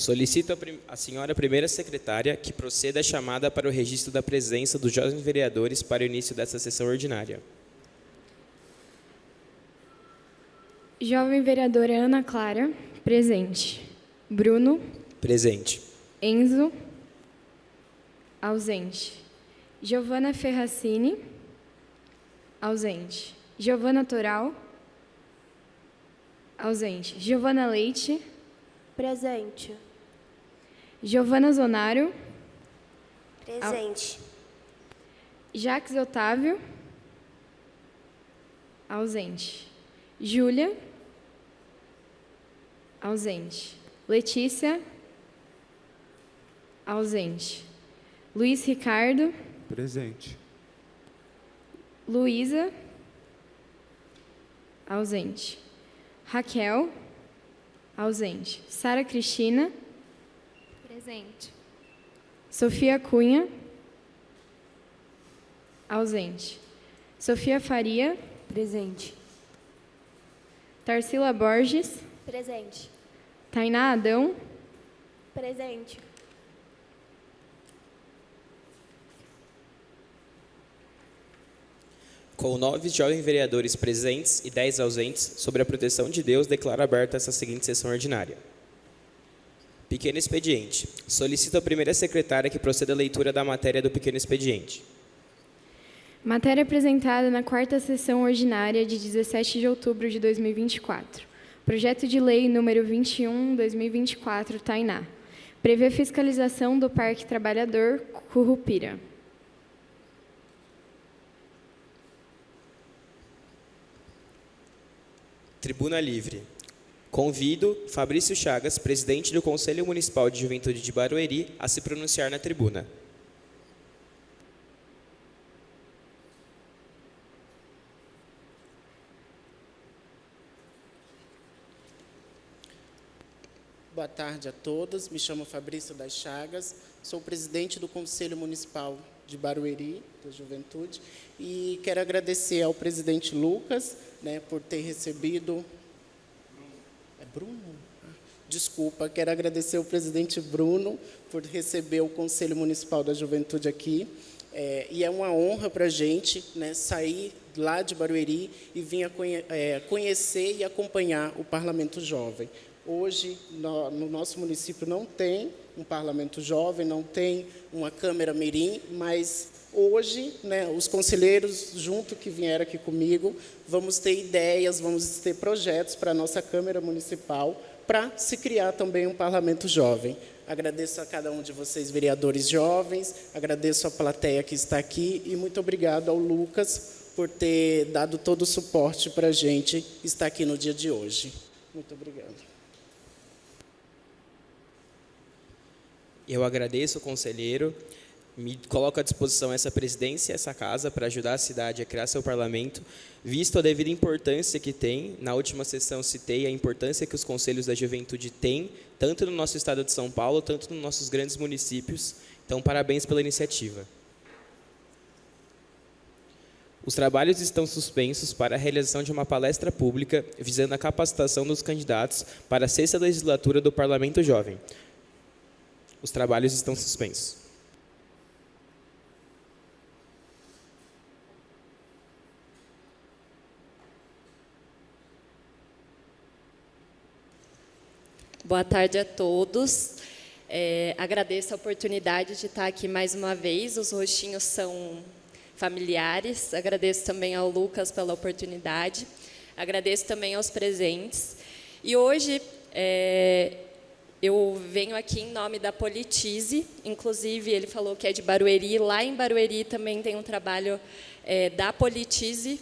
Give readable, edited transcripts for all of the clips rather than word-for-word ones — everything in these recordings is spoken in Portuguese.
Solicito a senhora primeira secretária que proceda a chamada para o registro da presença dos jovens vereadores para o início desta sessão ordinária. Jovem vereadora Ana Clara, presente. Bruno, Presente. Enzo, ausente. Giovana Ferracini, ausente. Giovana Toral, ausente. Giovana Leite, Presente. Giovana Zonaro, Presente. Jacques Otávio, ausente. Júlia, ausente. Letícia, ausente. Luiz Ricardo, Presente. Luísa, ausente. Raquel, ausente. Sara Cristina, Presente. Sofia Cunha, ausente. Sofia Faria, Presente. Tarsila Borges, Presente. Tainá Adão, Presente. Com 9 jovens vereadores presentes e 10 ausentes, sobre a proteção de Deus, declaro aberta essa seguinte sessão ordinária. Pequeno expediente. Solicito a primeira secretária que proceda à leitura da matéria do pequeno expediente. matéria apresentada na 4ª sessão ordinária de 17 de outubro de 2024. Projeto de Lei número 21/2024, Tainá. Prevê fiscalização do Parque Trabalhador Currupira. Tribuna Livre. Convido Fabrício Chagas, presidente do Conselho Municipal de Juventude de Barueri, a se pronunciar na tribuna. Boa tarde a todos. Me chamo Fabrício das Chagas, sou presidente do Conselho Municipal de Barueri, da Juventude, e quero agradecer ao presidente Lucas, por ter recebido... É Bruno? Desculpa, quero agradecer ao presidente Bruno por receber o Conselho Municipal da Juventude aqui. E é uma honra para a gente sair lá de Barueri e vir conhecer e acompanhar o Parlamento Jovem. Hoje, no nosso município, não tem um parlamento jovem, não tem uma Câmara Mirim, mas hoje, os conselheiros, junto que vieram aqui comigo, vamos ter ideias, vamos ter projetos para a nossa Câmara Municipal, para se criar também um parlamento jovem. Agradeço a cada um de vocês, vereadores jovens, agradeço a plateia que está aqui e muito obrigado ao Lucas por ter dado todo o suporte para a gente estar aqui no dia de hoje. Muito obrigado. Eu agradeço, conselheiro, me coloco à disposição essa presidência, essa casa, para ajudar a cidade a criar seu parlamento, visto a devida importância que tem. Na última sessão citei a importância que os conselhos da juventude têm, tanto no nosso estado de São Paulo, tanto nos nossos grandes municípios. Então, parabéns pela iniciativa. Os trabalhos estão suspensos para a realização de uma palestra pública visando a capacitação dos candidatos para a 6ª legislatura do Parlamento Jovem. Os trabalhos estão suspensos. Boa tarde a todos. Agradeço a oportunidade de estar aqui mais uma vez. Os rostinhos são familiares. Agradeço também ao Lucas pela oportunidade. Agradeço também aos presentes. E hoje eu venho aqui em nome da Politize. Inclusive, ele falou que é de Barueri. Lá em Barueri também tem um trabalho da Politize,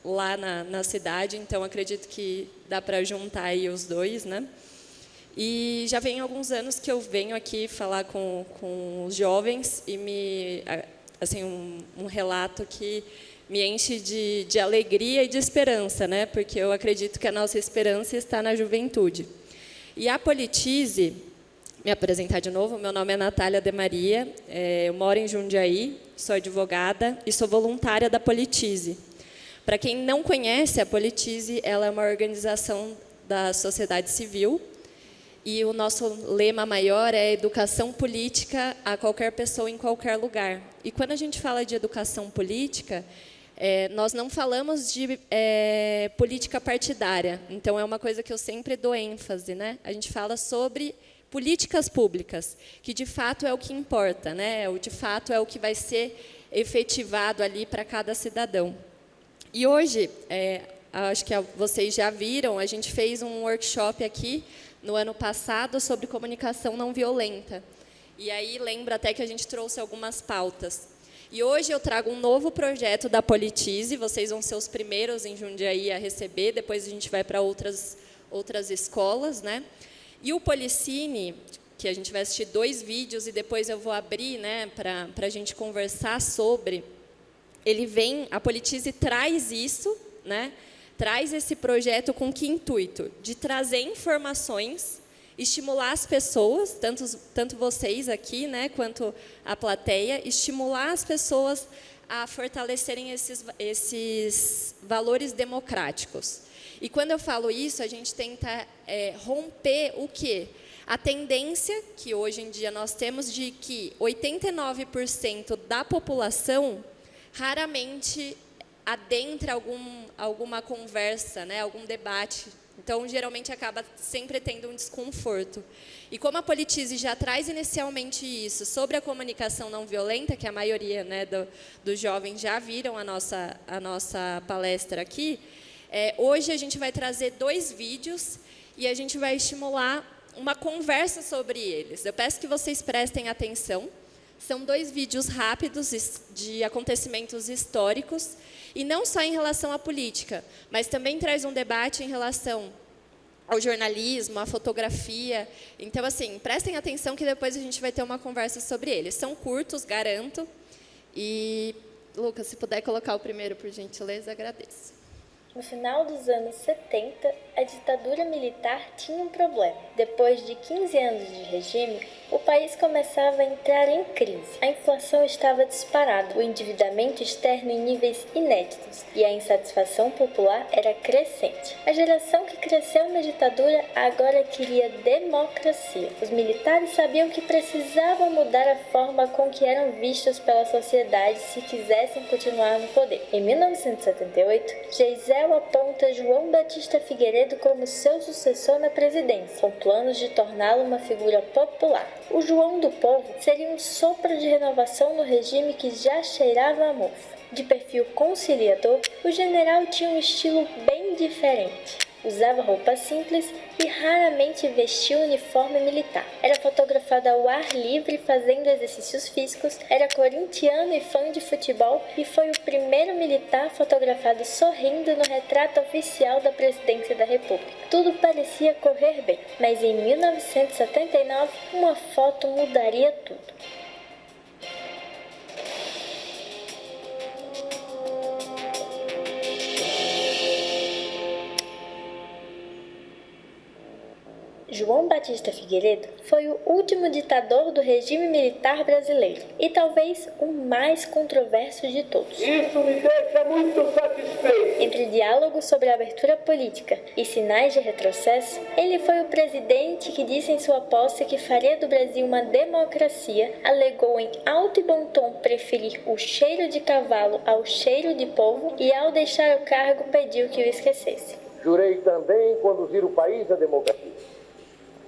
lá na cidade. Então, acredito que dá para juntar aí os dois, E já vem alguns anos que eu venho aqui falar com os jovens e um relato que me enche de alegria e de esperança, porque eu acredito que a nossa esperança está na juventude. E a Politize, me apresentar de novo, meu nome é Natália De Maria, eu moro em Jundiaí, sou advogada e sou voluntária da Politize. Para quem não conhece, a Politize ela é uma organização da sociedade civil E o nosso lema maior é educação política a qualquer pessoa em qualquer lugar. E quando a gente fala de educação política, nós não falamos de política partidária. Então, é uma coisa que eu sempre dou ênfase, né? A gente fala sobre políticas públicas, que de fato é o que importa, né? De fato é o que vai ser efetivado ali para cada cidadão. E hoje, acho que vocês já viram, a gente fez um workshop aqui no ano passado sobre comunicação não violenta. E aí lembra até que a gente trouxe algumas pautas. E hoje eu trago um novo projeto da Politize, vocês vão ser os primeiros em Jundiaí a receber, depois a gente vai para outras escolas, né? E o Policine, que a gente vai assistir 2 vídeos e depois eu vou abrir, né, para a gente conversar sobre, a Politize traz isso, né? Traz esse projeto com que intuito? De trazer informações, estimular as pessoas, tanto vocês aqui, né, quanto a plateia, estimular as pessoas a fortalecerem esses valores democráticos. E quando eu falo isso, a gente tenta romper o quê? A tendência que hoje em dia nós temos de que 89% da população raramente adentra alguma conversa, né, algum debate. Então, geralmente, acaba sempre tendo um desconforto. E como a Politize já traz inicialmente isso sobre a comunicação não violenta, que a maioria, né, dos jovens já viram a nossa palestra aqui, hoje a gente vai trazer 2 vídeos e a gente vai estimular uma conversa sobre eles. Eu peço que vocês prestem atenção. São 2 vídeos rápidos de acontecimentos históricos, e não só em relação à política, mas também traz um debate em relação ao jornalismo, à fotografia. Então, assim, prestem atenção que depois a gente vai ter uma conversa sobre eles. São curtos, garanto. E, Lucas, se puder colocar o primeiro, por gentileza, agradeço. No final dos anos 70, a ditadura militar tinha um problema. Depois de 15 anos de regime, o país começava a entrar em crise. A inflação estava disparada, o endividamento externo em níveis inéditos e a insatisfação popular era crescente. A geração que cresceu na ditadura agora queria democracia. Os militares sabiam que precisavam mudar a forma com que eram vistos pela sociedade se quisessem continuar no poder. Em 1978, Geisel aponta João Batista Figueiredo como seu sucessor na presidência, com planos de torná-lo uma figura popular. O João do Povo seria um sopro de renovação no regime que já cheirava a mofo. De perfil conciliador, o general tinha um estilo bem diferente. Usava roupa simples e raramente vestia o uniforme militar. Era fotografado ao ar livre fazendo exercícios físicos, era corintiano e fã de futebol e foi o primeiro militar fotografado sorrindo no retrato oficial da presidência da República. Tudo parecia correr bem, mas em 1979 uma foto mudaria tudo. João Batista Figueiredo foi o último ditador do regime militar brasileiro e talvez o mais controverso de todos. Isso me deixa muito satisfeito. Entre diálogos sobre a abertura política e sinais de retrocesso, ele foi o presidente que disse em sua posse que faria do Brasil uma democracia, alegou em alto e bom tom preferir o cheiro de cavalo ao cheiro de polvo e, ao deixar o cargo, pediu que o esquecesse. Jurei também conduzir o país à democracia.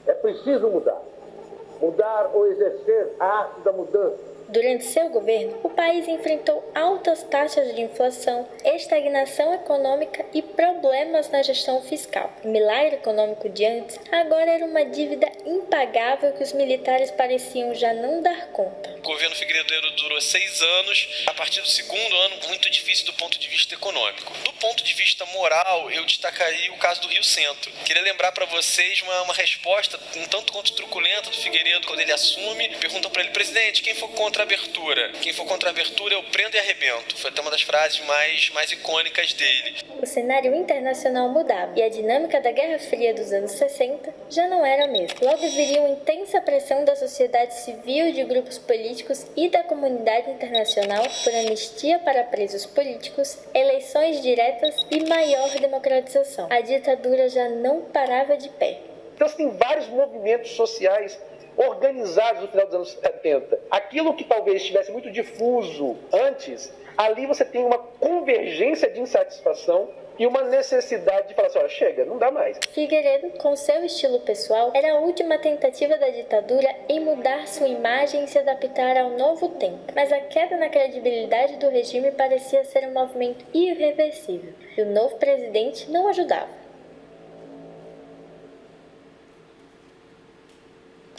É preciso mudar ou exercer a arte da mudança. Durante seu governo, o país enfrentou altas taxas de inflação, estagnação econômica e problemas na gestão fiscal. O milagre econômico de antes agora era uma dívida impagável que os militares pareciam já não dar conta. O governo Figueiredo durou 6 anos. A partir do segundo ano, muito difícil do ponto de vista econômico. Do ponto de vista moral, eu destacaria o caso do Rio Centro. Queria lembrar para vocês uma resposta um tanto quanto truculenta do Figueiredo quando ele assume. Perguntam para ele: presidente, quem for contra a abertura? Quem for contra a abertura, eu prendo e arrebento. Foi até uma das frases mais icônicas dele. O cenário internacional mudava e a dinâmica da Guerra Fria dos anos 60 já não era a mesma. Logo viria uma intensa pressão da sociedade civil, de grupos políticos e da comunidade internacional por anistia para presos políticos, eleições diretas e maior democratização. A ditadura já não parava de pé. Então você tem vários movimentos sociais organizados no final dos anos 70. Aquilo que talvez estivesse muito difuso antes, ali você tem uma convergência de insatisfação e uma necessidade de falar assim, olha, chega, não dá mais. Figueiredo, com seu estilo pessoal, era a última tentativa da ditadura em mudar sua imagem e se adaptar ao novo tempo. Mas a queda na credibilidade do regime parecia ser um movimento irreversível, e o novo presidente não ajudava.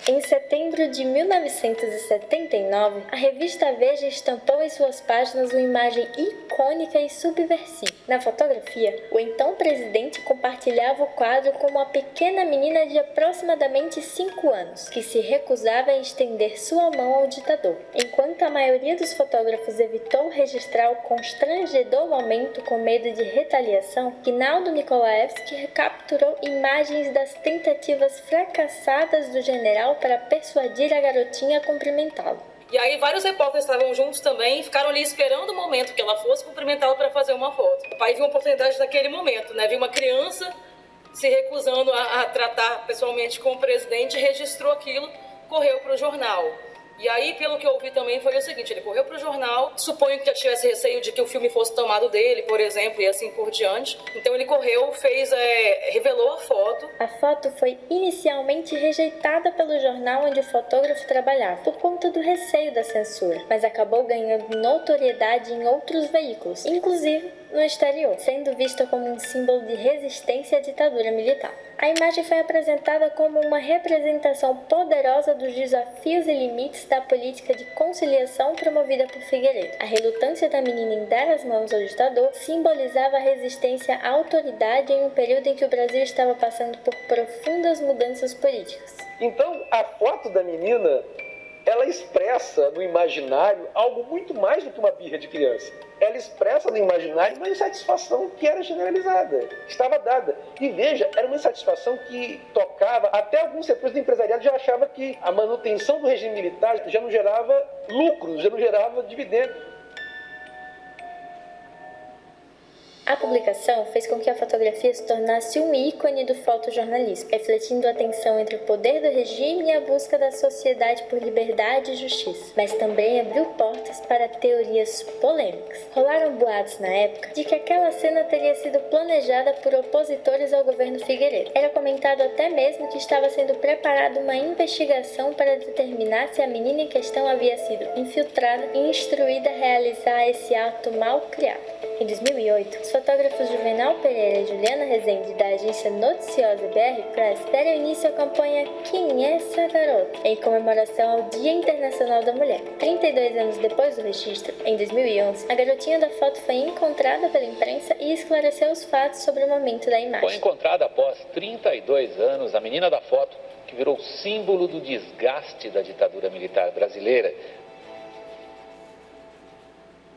Em setembro de 1979, a revista Veja estampou em suas páginas uma imagem icônica e subversiva. Na fotografia, o então presidente compartilhava o quadro com uma pequena menina de aproximadamente 5 anos, que se recusava a estender sua mão ao ditador. Enquanto a maioria dos fotógrafos evitou registrar o constrangedor momento com medo de retaliação, Rinaldo Nicolaevski capturou imagens das tentativas fracassadas do general para persuadir a garotinha a cumprimentá-lo. E aí vários repórteres estavam juntos também e ficaram ali esperando o momento que ela fosse cumprimentá-la para fazer uma foto. O pai viu uma oportunidade naquele momento, né? Viu uma criança se recusando a tratar pessoalmente com o presidente, registrou aquilo, correu para o jornal. E aí, pelo que eu ouvi também, foi o seguinte, ele correu para o jornal, suponho que já tivesse receio de que o filme fosse tomado dele, por exemplo, e assim por diante. Então ele correu, revelou a foto. A foto foi inicialmente rejeitada pelo jornal onde o fotógrafo trabalhava, por conta do receio da censura, mas acabou ganhando notoriedade em outros veículos, inclusive no exterior, sendo vista como um símbolo de resistência à ditadura militar. A imagem foi apresentada como uma representação poderosa dos desafios e limites da política de conciliação promovida por Figueiredo. A relutância da menina em dar as mãos ao ditador simbolizava a resistência à autoridade em um período em que o Brasil estava passando por profundas mudanças políticas. Então, a foto da menina, ela expressa no imaginário algo muito mais do que uma birra de criança. Ela expressa no imaginário uma insatisfação que era generalizada, estava dada. E veja, era uma insatisfação que tocava, até alguns setores do empresariado já achavam que a manutenção do regime militar já não gerava lucros, já não gerava dividendos. A publicação fez com que a fotografia se tornasse um ícone do fotojornalismo, refletindo a tensão entre o poder do regime e a busca da sociedade por liberdade e justiça, mas também abriu portas para teorias polêmicas. Rolaram boatos na época de que aquela cena teria sido planejada por opositores ao governo Figueiredo. Era comentado até mesmo que estava sendo preparada uma investigação para determinar se a menina em questão havia sido infiltrada e instruída a realizar esse ato mal criado. Em 2008, os fotógrafos Juvenal Pereira e Juliana Rezende, da agência noticiosa BR Press, deram início à campanha Quem é essa garota?, em comemoração ao Dia Internacional da Mulher. 32 anos depois do registro, em 2011, a garotinha da foto foi encontrada pela imprensa e esclareceu os fatos sobre o momento da imagem. Foi encontrada após 32 anos a menina da foto, que virou símbolo do desgaste da ditadura militar brasileira.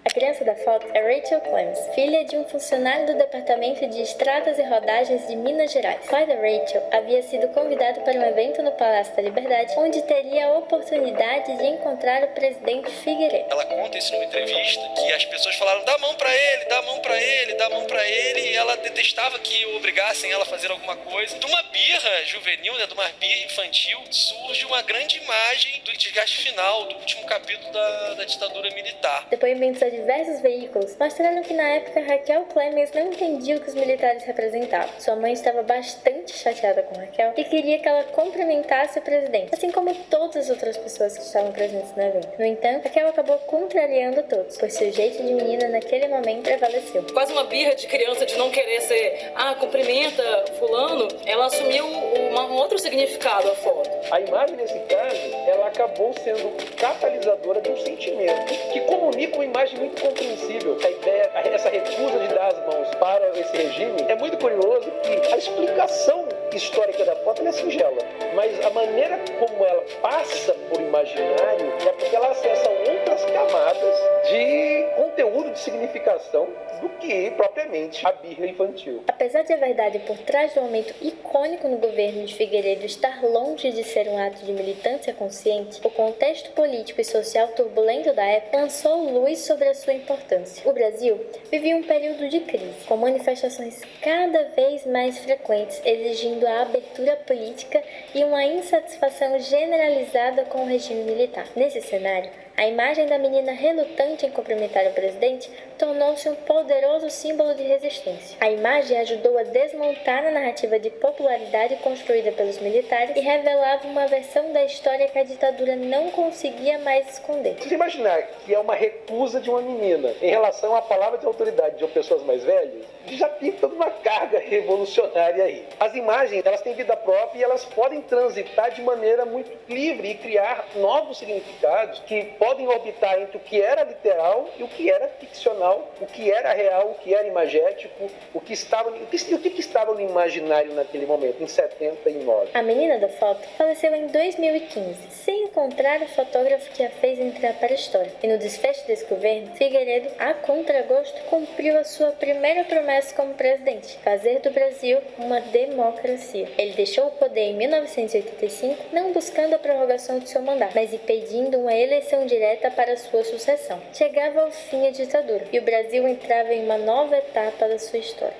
A criança da foto é Rachel Clemens, filha de um funcionário do Departamento de Estradas e Rodagens de Minas Gerais. O pai da Rachel havia sido convidado para um evento no Palácio da Liberdade, onde teria a oportunidade de encontrar o presidente Figueiredo. Ela conta isso numa entrevista, que as pessoas falaram, dá a mão pra ele, dá a mão pra ele, dá a mão pra ele, e ela detestava que obrigassem ela a fazer alguma coisa. De uma birra juvenil, né, de uma birra infantil, surge uma grande imagem do desgaste final, do último capítulo da ditadura militar. Depoimentos a diversos veículos mostraram que na época Raquel Clemens não entendia o que os militares representavam. Sua mãe estava bastante chateada com Raquel e queria que ela cumprimentasse o presidente, assim como todas as outras pessoas que estavam presentes no evento. No entanto, Raquel acabou contrariando todos, pois seu jeito de menina naquele momento prevaleceu. Quase uma birra de criança de não querer ser, cumprimenta fulano, ela assumiu um outro significado a foto. A imagem, nesse caso, ela acabou sendo catalisadora de um sentimento que comunica uma imagem muito compreensível. A ideia, essa recusa de dar as mãos para esse regime, é muito curioso que a explicação histórica da foto é singela, mas a maneira como ela passa por imaginário é porque ela acessa outras camadas de conteúdo de significação do que propriamente a birra infantil. Apesar de a verdade por trás do momento icônico no governo de Figueiredo estar longe de ser um ato de militância consciente, o contexto político e social turbulento da época lançou luz sobre a sua importância. O Brasil vivia um período de crise, com manifestações cada vez mais frequentes exigindo a abertura política e uma insatisfação generalizada com o regime militar. Nesse cenário, a imagem da menina relutante em cumprimentar o presidente tornou-se um poderoso símbolo de resistência. A imagem ajudou a desmontar a narrativa de popularidade construída pelos militares e revelava uma versão da história que a ditadura não conseguia mais esconder. Se imaginar que é uma recusa de uma menina em relação à palavra de autoridade de pessoas mais velhas, já tem toda uma carga revolucionária aí. As imagens, elas têm vida própria e elas podem transitar de maneira muito livre e criar novos significados que podem orbitar entre o que era literal e o que era ficcional, o que era real, o que era imagético, o que estava no imaginário naquele momento, em 79. A menina da foto faleceu em 2015, sem encontrar o fotógrafo que a fez entrar para a história. E no desfecho desse governo, Figueiredo, a contragosto, cumpriu a sua primeira promessa como presidente: fazer do Brasil uma democracia. Ele deixou o poder em 1985, não buscando a prorrogação de seu mandato, mas pedindo uma eleição direta para sua sucessão. Chegava ao fim a ditadura e o Brasil entrava em uma nova etapa da sua história.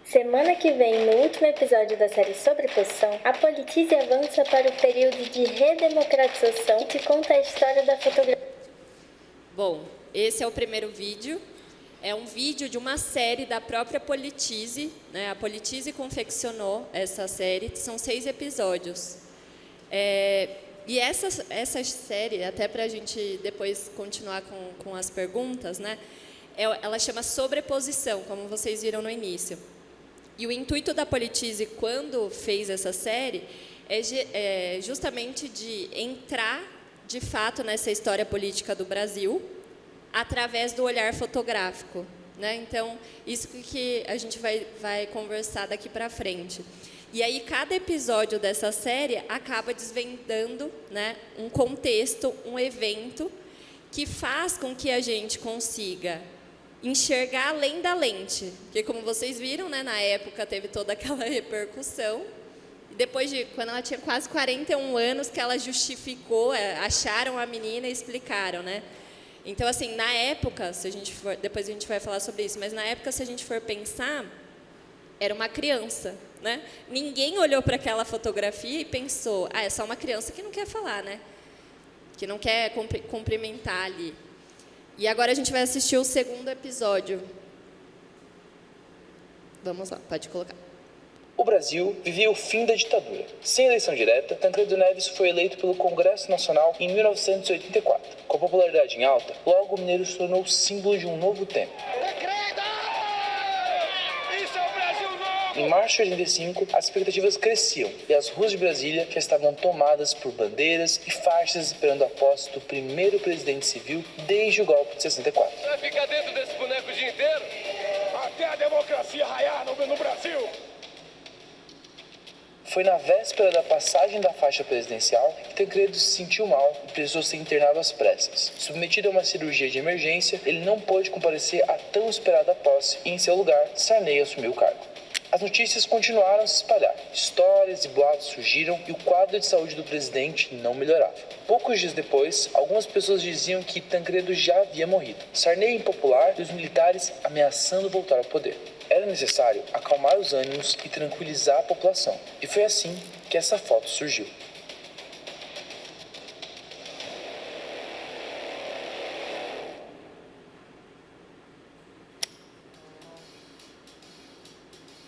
Semana que vem, no último episódio da série Sobreposição, a Politize avança para o período de redemocratização que conta a história da fotografia. Bom, esse é o primeiro vídeo. É um vídeo de uma série da própria Politize, né? A Politize confeccionou essa série, são 6 episódios. E essa série, até para a gente depois continuar com as perguntas, né? Ela chama Sobreposição, como vocês viram no início. E o intuito da Politize, quando fez essa série, é justamente de entrar, de fato, nessa história política do Brasil, através do olhar fotográfico, né? Então, isso que a gente vai conversar daqui para frente. E aí, cada episódio dessa série acaba desvendando, né, um contexto, um evento, que faz com que a gente consiga enxergar além da lente. Porque, como vocês viram, né, na época teve toda aquela repercussão. E depois quando ela tinha quase 41 anos, que ela justificou, acharam a menina e explicaram, né? Então, assim, na época, depois a gente vai falar sobre isso, mas na época, se a gente for pensar, era uma criança, né? Ninguém olhou para aquela fotografia e pensou, é só uma criança que não quer falar, né? Que não quer cumprimentar ali. E agora a gente vai assistir o segundo episódio. Vamos lá, pode colocar. O Brasil vivia o fim da ditadura. Sem eleição direta, Tancredo Neves foi eleito pelo Congresso Nacional em 1984. Com a popularidade em alta, logo o mineiro se tornou símbolo de um novo tempo. Em março de 85, as expectativas cresciam e as ruas de Brasília já estavam tomadas por bandeiras e faixas esperando a posse do primeiro presidente civil desde o golpe de 64. Vai ficar dentro desse boneco o dia inteiro? Até a democracia raiar no Brasil! Foi na véspera da passagem da faixa presidencial que Tancredo se sentiu mal e precisou ser internado às pressas. Submetido a uma cirurgia de emergência, ele não pôde comparecer à tão esperada posse e, em seu lugar, Sarney assumiu o cargo. As notícias continuaram a se espalhar. Histórias e boatos surgiram e o quadro de saúde do presidente não melhorava. Poucos dias depois, algumas pessoas diziam que Tancredo já havia morrido. Sarney impopular e os militares ameaçando voltar ao poder. Era necessário acalmar os ânimos e tranquilizar a população. E foi assim que essa foto surgiu.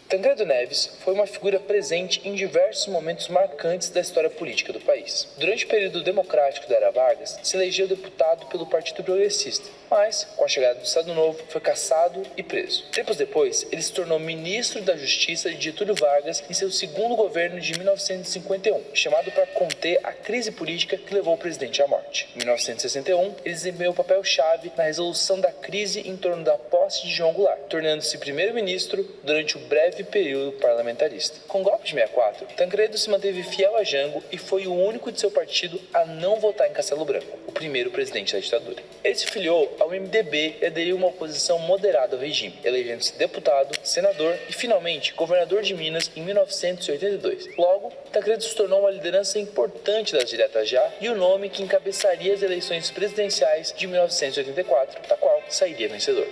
Tancredo Neves foi uma figura presente em diversos momentos marcantes da história política do país. Durante o período democrático da era Vargas, se elegeu deputado pelo Partido Progressista Mas, com a chegada do Estado Novo, foi cassado e preso. Tempos depois, ele se tornou ministro da Justiça de Getúlio Vargas em seu segundo governo de 1951, chamado para conter a crise política que levou o presidente à morte. Em 1961, ele desempenhou um papel-chave na resolução da crise em torno da posse de João Goulart, tornando-se primeiro-ministro durante o breve período parlamentarista. Com o golpe de 64, Tancredo se manteve fiel a Jango e foi o único de seu partido a não votar em Castelo Branco, o primeiro presidente da ditadura. Ele se filiou ao MDB e aderiu a uma oposição moderada ao regime, elegendo-se deputado, senador e, finalmente, governador de Minas em 1982. Logo, Tancredo se tornou uma liderança importante das diretas já e o nome que encabeçaria as eleições presidenciais de 1984, da qual sairia vencedor.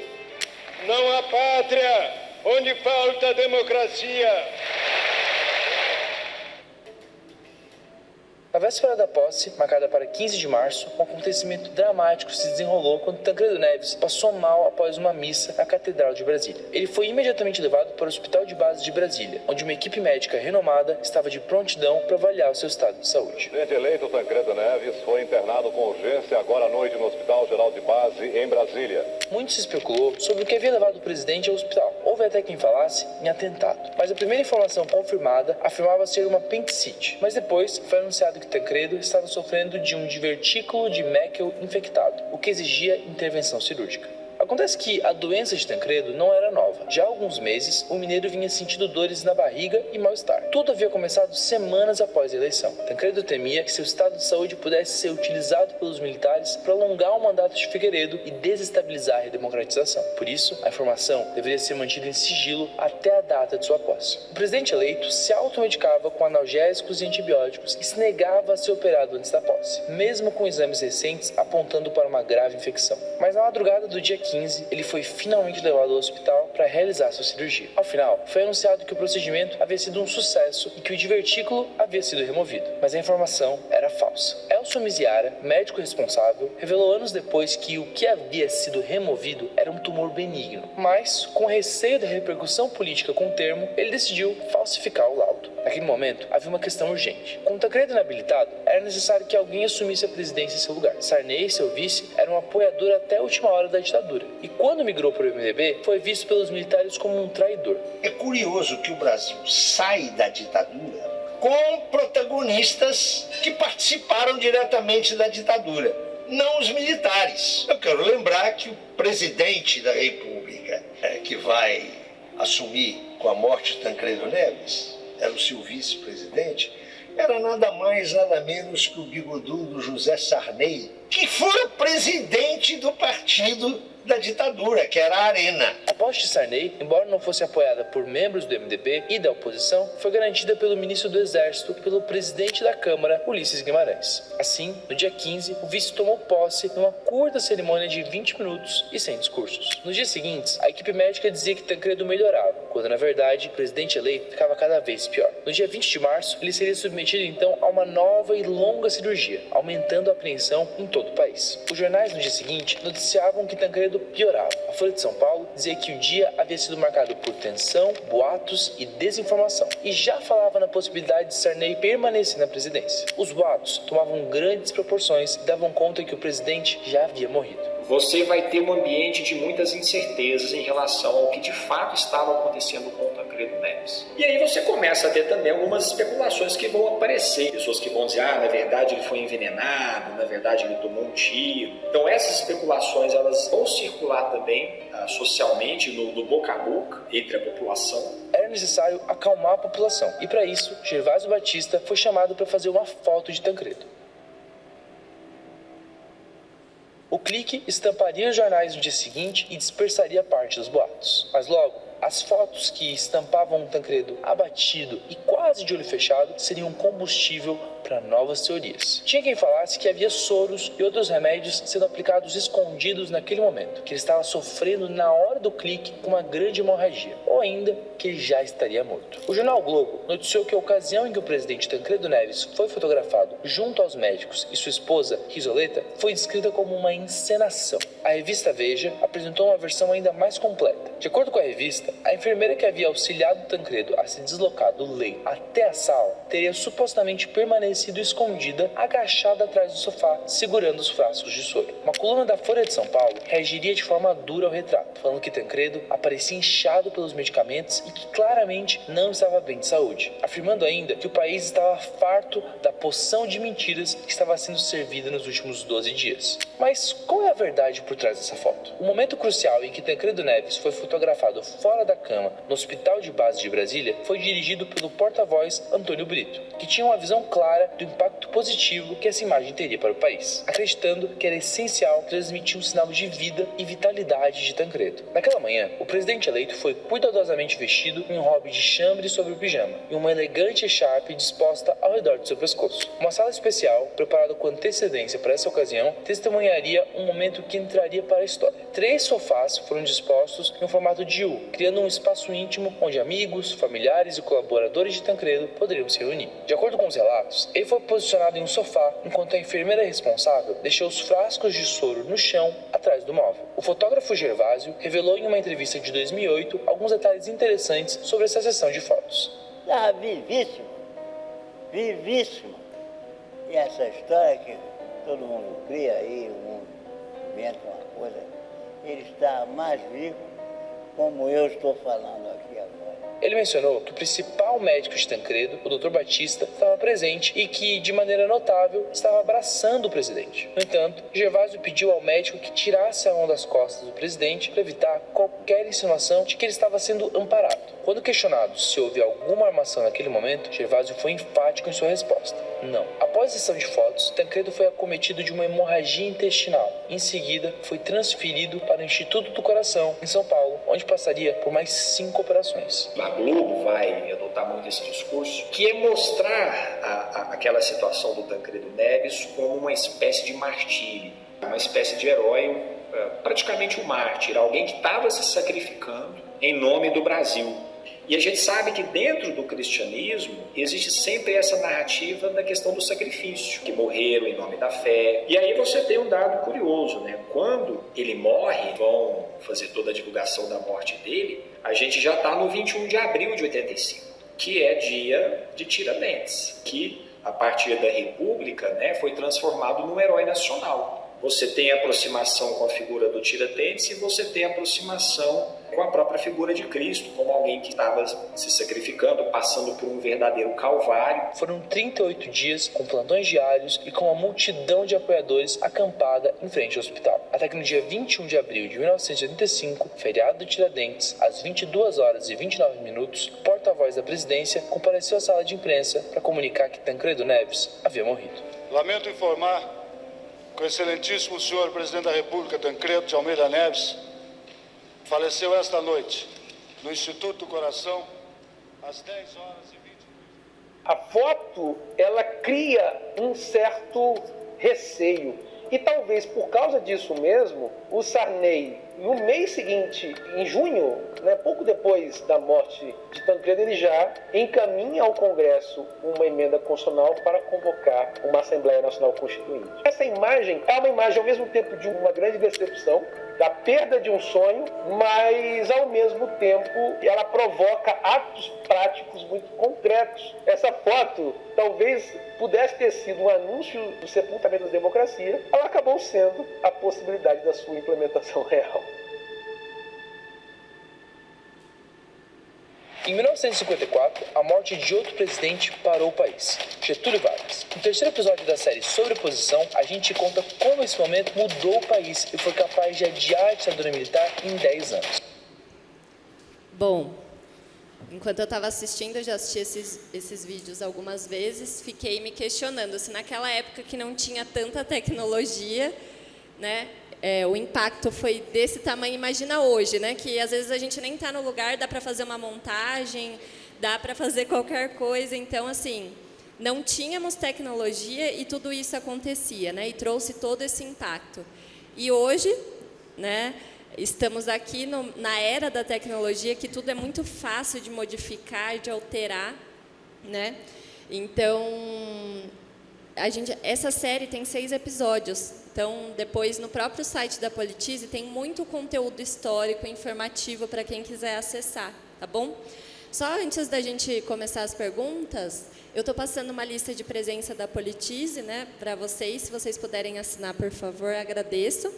Não há pátria onde falta democracia. Na véspera da posse, marcada para 15 de março, um acontecimento dramático se desenrolou quando Tancredo Neves passou mal após uma missa na Catedral de Brasília. Ele foi imediatamente levado para o Hospital de Base de Brasília, onde uma equipe médica renomada estava de prontidão para avaliar o seu estado de saúde. O presidente eleito Tancredo Neves foi internado com urgência agora à noite no Hospital Geral de Base, em Brasília. Muito se especulou sobre o que havia levado o presidente ao hospital. Houve até quem falasse em atentado. Mas a primeira informação confirmada afirmava ser uma apendicite. Mas depois foi anunciado que Tancredo estava sofrendo de um divertículo de Meckel infectado, o que exigia intervenção cirúrgica. Acontece que a doença de Tancredo não era nova. Já há alguns meses, o mineiro vinha sentindo dores na barriga e mal-estar. Tudo havia começado semanas após a eleição. Tancredo temia que seu estado de saúde pudesse ser utilizado pelos militares para alongar o mandato de Figueiredo e desestabilizar a redemocratização. Por isso, a informação deveria ser mantida em sigilo até a data de sua posse. O presidente eleito se automedicava com analgésicos e antibióticos e se negava a ser operado antes da posse, mesmo com exames recentes apontando para uma grave infecção. Mas na madrugada do dia 15, ele foi finalmente levado ao hospital para realizar sua cirurgia. Ao final, foi anunciado que o procedimento havia sido um sucesso e que o divertículo havia sido removido. Mas a informação era falsa. Elcio Miziara, médico responsável, revelou anos depois que o que havia sido removido era um tumor benigno. Mas, com receio da repercussão política com o termo, ele decidiu falsificar o laudo. Naquele momento, havia uma questão urgente. Com Tancredo inabilitado, era necessário que alguém assumisse a presidência em seu lugar. Sarney, seu vice, era um apoiador até a última hora da ditadura. E quando migrou para o MDB, foi visto pelos militares como um traidor. É curioso que o Brasil sai da ditadura com protagonistas que participaram diretamente da ditadura, não os militares. Eu quero lembrar que o presidente da República, que vai assumir com a morte de Tancredo Neves, era o seu vice-presidente, era nada mais, nada menos que o bigodudo José Sarney, que foi presidente do partido da ditadura, que era a Arena. A posse de Sarney, embora não fosse apoiada por membros do MDB e da oposição, foi garantida pelo ministro do Exército e pelo presidente da Câmara, Ulisses Guimarães. Assim, no dia 15, o vice tomou posse numa curta cerimônia de 20 minutos e sem discursos. Nos dias seguintes, a equipe médica dizia que Tancredo melhorava, quando na verdade o presidente eleito ficava cada vez pior. No dia 20 de março, ele seria submetido então a uma nova e longa cirurgia, aumentando a apreensão em todo o país. Os jornais no dia seguinte noticiavam que Tancredo piorava. A Folha de São Paulo dizia que o dia havia sido marcado por tensão, boatos e desinformação, e já falava na possibilidade de Sarney permanecer na presidência. Os boatos tomavam grandes proporções e davam conta que o presidente já havia morrido. Você vai ter um ambiente de muitas incertezas em relação ao que de fato estava acontecendo com o Tancredo Neves. E aí você começa a ter também algumas especulações que vão aparecer. Pessoas que vão dizer, na verdade ele foi envenenado, na verdade ele tomou um tiro. Então essas especulações elas vão circular também socialmente, no boca a boca, entre a população. Era necessário acalmar a população. E para isso, Gervásio Batista foi chamado para fazer uma foto de Tancredo. O clique estamparia os jornais no dia seguinte e dispersaria parte dos boatos. Mas logo, as fotos que estampavam o Tancredo abatido e quase de olho fechado seriam combustível para novas teorias. Tinha quem falasse que havia soros e outros remédios sendo aplicados escondidos naquele momento, que ele estava sofrendo na hora do clique com uma grande hemorragia, ou ainda que ele já estaria morto. O jornal Globo noticiou que a ocasião em que o presidente Tancredo Neves foi fotografado junto aos médicos e sua esposa, Risoleta, foi descrita como uma encenação. A revista Veja apresentou uma versão ainda mais completa. De acordo com a revista, a enfermeira que havia auxiliado Tancredo a se deslocar do leito até a sala teria supostamente permanecido aparecido escondida, agachada atrás do sofá, segurando os frascos de soro. Uma coluna da Folha de São Paulo reagiria de forma dura ao retrato, falando que Tancredo aparecia inchado pelos medicamentos e que claramente não estava bem de saúde, afirmando ainda que o país estava farto da poção de mentiras que estava sendo servida nos últimos 12 dias. Mas qual é a verdade por trás dessa foto? O momento crucial em que Tancredo Neves foi fotografado fora da cama no Hospital de Base de Brasília foi dirigido pelo porta-voz Antônio Brito, que tinha uma visão clara do impacto positivo que essa imagem teria para o país, acreditando que era essencial transmitir um sinal de vida e vitalidade de Tancredo. Naquela manhã, o presidente eleito foi cuidadosamente vestido em um hobby de chambre sobre o pijama e uma elegante echarpe disposta ao redor de seu pescoço. Uma sala especial, preparada com antecedência para essa ocasião, testemunharia um momento que entraria para a história. 3 sofás foram dispostos em um formato de U, criando um espaço íntimo onde amigos, familiares e colaboradores de Tancredo poderiam se reunir. De acordo com os relatos, ele foi posicionado em um sofá, enquanto a enfermeira responsável deixou os frascos de soro no chão, atrás do móvel. O fotógrafo Gervásio revelou em uma entrevista de 2008 alguns detalhes interessantes sobre essa sessão de fotos. Ah, vivíssimo. E essa história que todo mundo cria aí, o mundo inventa uma coisa, ele está mais vivo, como eu estou falando aqui agora. Ele mencionou que o principal médico de Tancredo, o Dr. Batista, estava presente e que, de maneira notável, estava abraçando o presidente. No entanto, Gervásio pediu ao médico que tirasse a mão das costas do presidente para evitar qualquer insinuação de que ele estava sendo amparado. Quando questionado se houve alguma armação naquele momento, Gervásio foi enfático em sua resposta: não. Após a sessão de fotos, Tancredo foi acometido de uma hemorragia intestinal. Em seguida, foi transferido para o Instituto do Coração, em São Paulo, onde passaria por mais 5 operações. A Globo vai adotar muito esse discurso, que é mostrar aquela situação do Tancredo Neves como uma espécie de martírio, uma espécie de herói, praticamente um mártir, alguém que estava se sacrificando em nome do Brasil. E a gente sabe que dentro do cristianismo existe sempre essa narrativa da questão do sacrifício, que morreram em nome da fé. E aí você tem um dado curioso, né? Quando ele morre, vão fazer toda a divulgação da morte dele, a gente já está no 21 de abril de 85, que é dia de Tiradentes, que a partir da República, né, foi transformado num herói nacional. Você tem a aproximação com a figura do Tiradentes e você tem a aproximação com a própria figura de Cristo, como alguém que estava se sacrificando, passando por um verdadeiro calvário. Foram 38 dias com plantões diários e com uma multidão de apoiadores acampada em frente ao hospital. Até que no dia 21 de abril de 1985, feriado do Tiradentes, às 22h29, o porta-voz da presidência compareceu à sala de imprensa para comunicar que Tancredo Neves havia morrido. Lamento informar que o excelentíssimo senhor presidente da República, Tancredo de Almeida Neves, faleceu esta noite no Instituto do Coração, às 10h20. A foto, ela cria um certo receio. E talvez por causa disso mesmo, o Sarney, no mês seguinte, em junho, né, pouco depois da morte de Tancredo, ele já encaminha ao Congresso uma emenda constitucional para convocar uma Assembleia Nacional Constituinte. Essa imagem é uma imagem, ao mesmo tempo, de uma grande decepção, da perda de um sonho, mas, ao mesmo tempo, ela provoca atos práticos muito concretos. Essa foto talvez pudesse ter sido um anúncio do sepultamento da democracia, ela acabou sendo a possibilidade da sua implementação real. Em 1954, a morte de outro presidente parou o país, Getúlio Vargas. No terceiro episódio da série sobre oposição, a gente conta como esse momento mudou o país e foi capaz de adiar a ditadura militar em 10 anos. Bom, enquanto eu estava assistindo, eu já assisti esses vídeos algumas vezes, fiquei me questionando se naquela época que não tinha tanta tecnologia, né, o impacto foi desse tamanho. Imagina hoje, né, que às vezes a gente nem está no lugar, dá para fazer uma montagem, dá para fazer qualquer coisa. Então, assim, não tínhamos tecnologia e tudo isso acontecia, né, e trouxe todo esse impacto. E hoje, né, estamos aqui na era da tecnologia, que tudo é muito fácil de modificar, de alterar, né? Então, essa série tem 6 episódios. Então, depois, no próprio site da Politize, tem muito conteúdo histórico, informativo, para quem quiser acessar, tá bom? Só antes da gente começar as perguntas, eu estou passando uma lista de presença da Politize, né, para vocês. Se vocês puderem assinar, por favor, agradeço.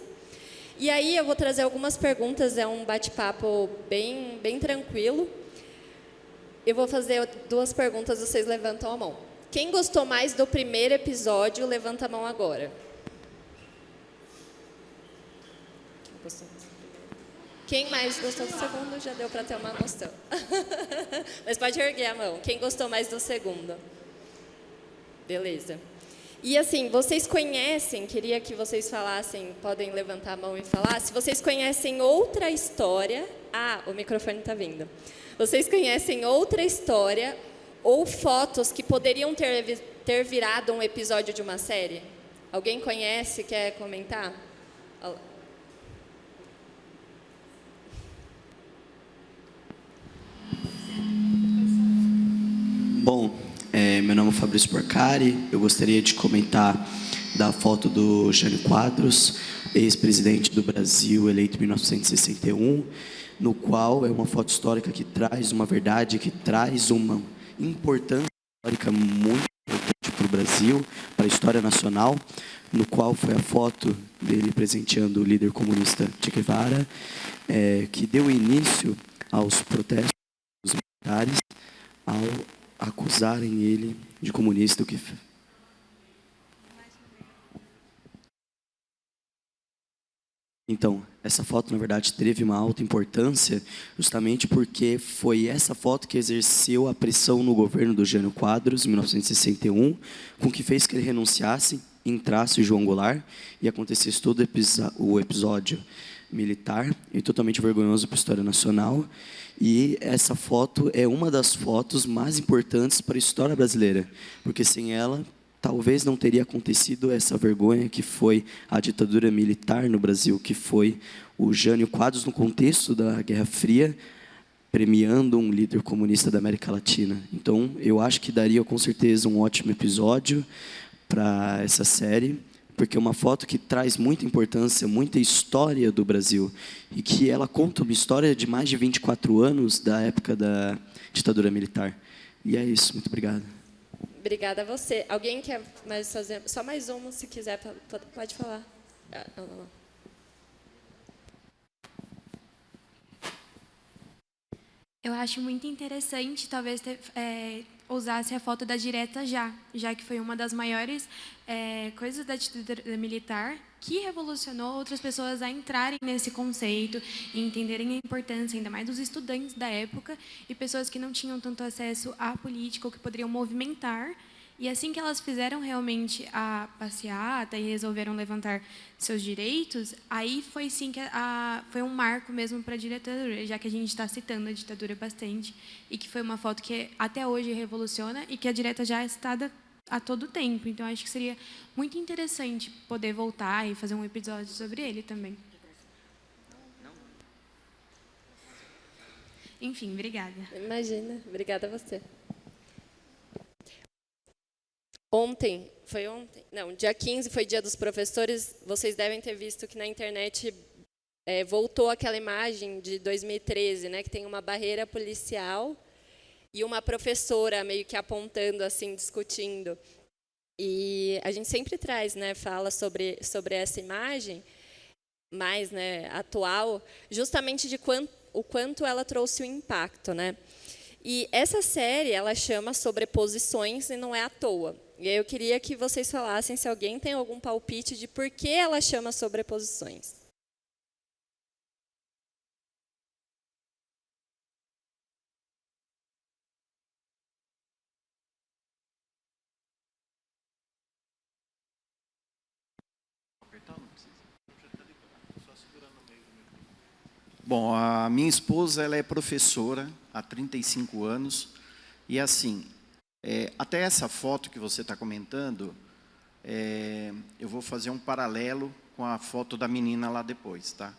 E aí eu vou trazer algumas perguntas, é um bate-papo bem tranquilo. Eu vou fazer 2 perguntas, vocês levantam a mão. Quem gostou mais do primeiro episódio, levanta a mão agora. Quem mais gostou do segundo, já deu para ter uma noção. Mas pode erguer a mão. Quem gostou mais do segundo? Beleza. E assim, vocês conhecem, queria que vocês falassem, podem levantar a mão e falar, se vocês conhecem outra história... Ah, o microfone está vindo. Vocês conhecem outra história ou fotos que poderiam ter virado um episódio de uma série? Alguém conhece, quer comentar? Bom, meu nome é Fabrício Porcari, eu gostaria de comentar da foto do Jânio Quadros, ex-presidente do Brasil, eleito em 1961, no qual é uma foto histórica que traz uma verdade, que traz uma importância histórica muito importante para o Brasil, para a história nacional, no qual foi a foto dele presenteando o líder comunista Che Guevara, que deu início aos protestos dos militares ao acusarem ele de comunista, o que então, essa foto, na verdade, teve uma alta importância justamente porque foi essa foto que exerceu a pressão no governo do Jânio Quadros, em 1961, com que fez que ele renunciasse, entrasse João Goulart e acontecesse todo o episódio militar e totalmente vergonhoso para a história nacional. E essa foto é uma das fotos mais importantes para a história brasileira, porque sem ela talvez não teria acontecido essa vergonha que foi a ditadura militar no Brasil, que foi o Jânio Quadros no contexto da Guerra Fria, premiando um líder comunista da América Latina. Então, eu acho que daria com certeza um ótimo episódio para essa série, porque é uma foto que traz muita importância, muita história do Brasil, e que ela conta uma história de mais de 24 anos da época da ditadura militar. E é isso, muito obrigado. Obrigada a você. Alguém quer mais fazer? Só mais uma, se quiser, pode falar. Não. Eu acho muito interessante, talvez, usasse a foto da direta já que foi uma das maiores coisas da ditadura militar que revolucionou outras pessoas a entrarem nesse conceito e entenderem a importância, ainda mais dos estudantes da época e pessoas que não tinham tanto acesso à política ou que poderiam movimentar. E assim que elas fizeram realmente a passeata e resolveram levantar seus direitos, aí foi sim que foi um marco mesmo para a ditadura, já que a gente está citando a ditadura bastante, e que foi uma foto que até hoje revoluciona e que a direta já é citada a todo tempo. Então, acho que seria muito interessante poder voltar e fazer um episódio sobre ele também. Enfim, obrigada. Imagina, obrigada a você. Ontem, dia 15 foi dia dos professores, vocês devem ter visto que na internet voltou aquela imagem de 2013, né, que tem uma barreira policial e uma professora meio que apontando, assim, discutindo. E a gente sempre traz, né, fala sobre essa imagem mais, né, atual, justamente de o quanto ela trouxe o impacto, né? E essa série, ela chama Sobreposições e não é à toa. E aí eu queria que vocês falassem se alguém tem algum palpite de por que ela chama Sobreposições. Bom, a minha esposa, ela é professora há 35 anos e assim, até essa foto que você está comentando, eu vou fazer um paralelo com a foto da menina lá depois, tá?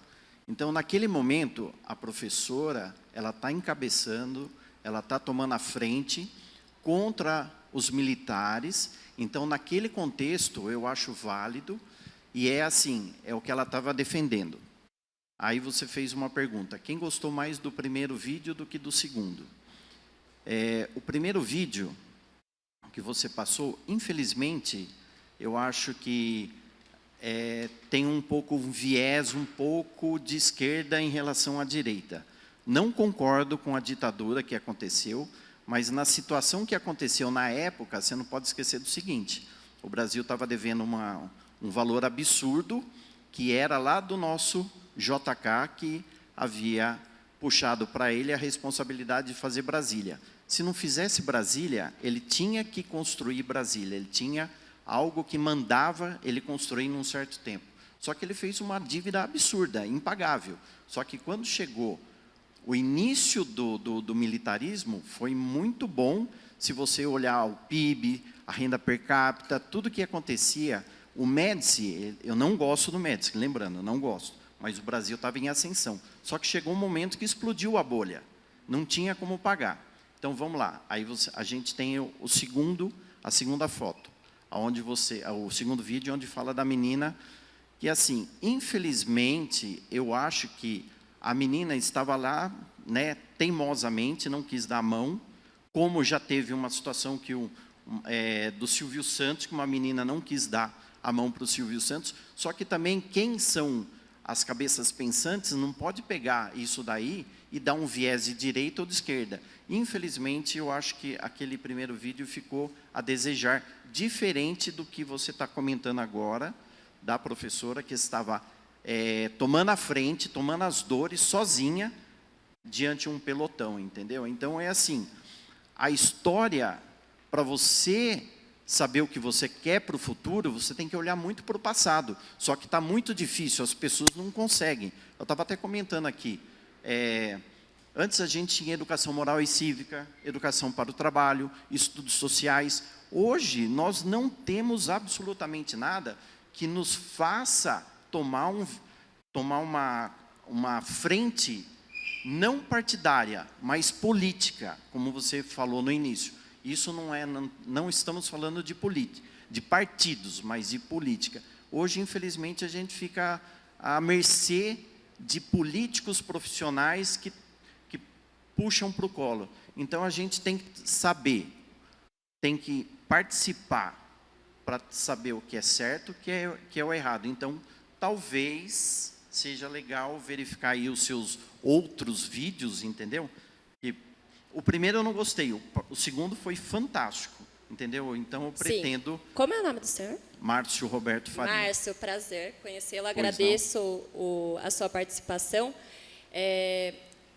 Então, naquele momento, a professora, ela está encabeçando, ela está tomando a frente contra os militares. Então, naquele contexto, eu acho válido e é assim, é o que ela estava defendendo. Aí você fez uma pergunta, quem gostou mais do primeiro vídeo do que do segundo? O primeiro vídeo que você passou, infelizmente, eu acho que tem um viés um pouco de esquerda em relação à direita. Não concordo com a ditadura que aconteceu, mas na situação que aconteceu na época, você não pode esquecer do seguinte: o Brasil estava devendo um valor absurdo, que era lá do nosso JK, que havia puxado para ele a responsabilidade de fazer Brasília. Se não fizesse Brasília, ele tinha que construir Brasília, ele tinha algo que mandava ele construir num certo tempo. Só que ele fez uma dívida absurda, impagável. Só que quando chegou o início do militarismo, foi muito bom. Se você olhar o PIB, a renda per capita, tudo que acontecia. O Médici, eu não gosto do Médici, lembrando, eu não gosto, mas o Brasil estava em ascensão. Só que chegou um momento que explodiu a bolha, não tinha como pagar. Então vamos lá, aí a gente tem a segunda foto, o segundo vídeo, onde fala da menina, que assim, infelizmente, eu acho que a menina estava lá, né, teimosamente, não quis dar a mão, como já teve uma situação que do Silvio Santos, que uma menina não quis dar a mão para o Silvio Santos, só que também quem são as cabeças pensantes não pode pegar isso daí e dar um viés de direita ou de esquerda. Infelizmente, eu acho que aquele primeiro vídeo ficou a desejar, diferente do que você está comentando agora, da professora que estava tomando a frente, tomando as dores, sozinha, diante de um pelotão, entendeu? Então, é assim, a história, para você saber o que você quer para o futuro, você tem que olhar muito para o passado. Só que está muito difícil, as pessoas não conseguem. Eu estava até comentando aqui, antes a gente tinha educação moral e cívica, educação para o trabalho, estudos sociais. Hoje, nós não temos absolutamente nada que nos faça tomar uma frente não partidária, mas política, como você falou no início. Isso não estamos falando de política, de partidos, mas de política. Hoje, infelizmente, a gente fica à mercê de políticos profissionais que puxam para o colo. Então, a gente tem que saber, tem que participar para saber o que é certo, o que é o errado. Então, talvez seja legal verificar aí os seus outros vídeos, entendeu? O primeiro eu não gostei, o segundo foi fantástico, entendeu? Então eu pretendo... Sim. Como é o nome do senhor? Márcio Roberto Faria. Márcio, prazer conhecê-lo, agradeço a sua participação.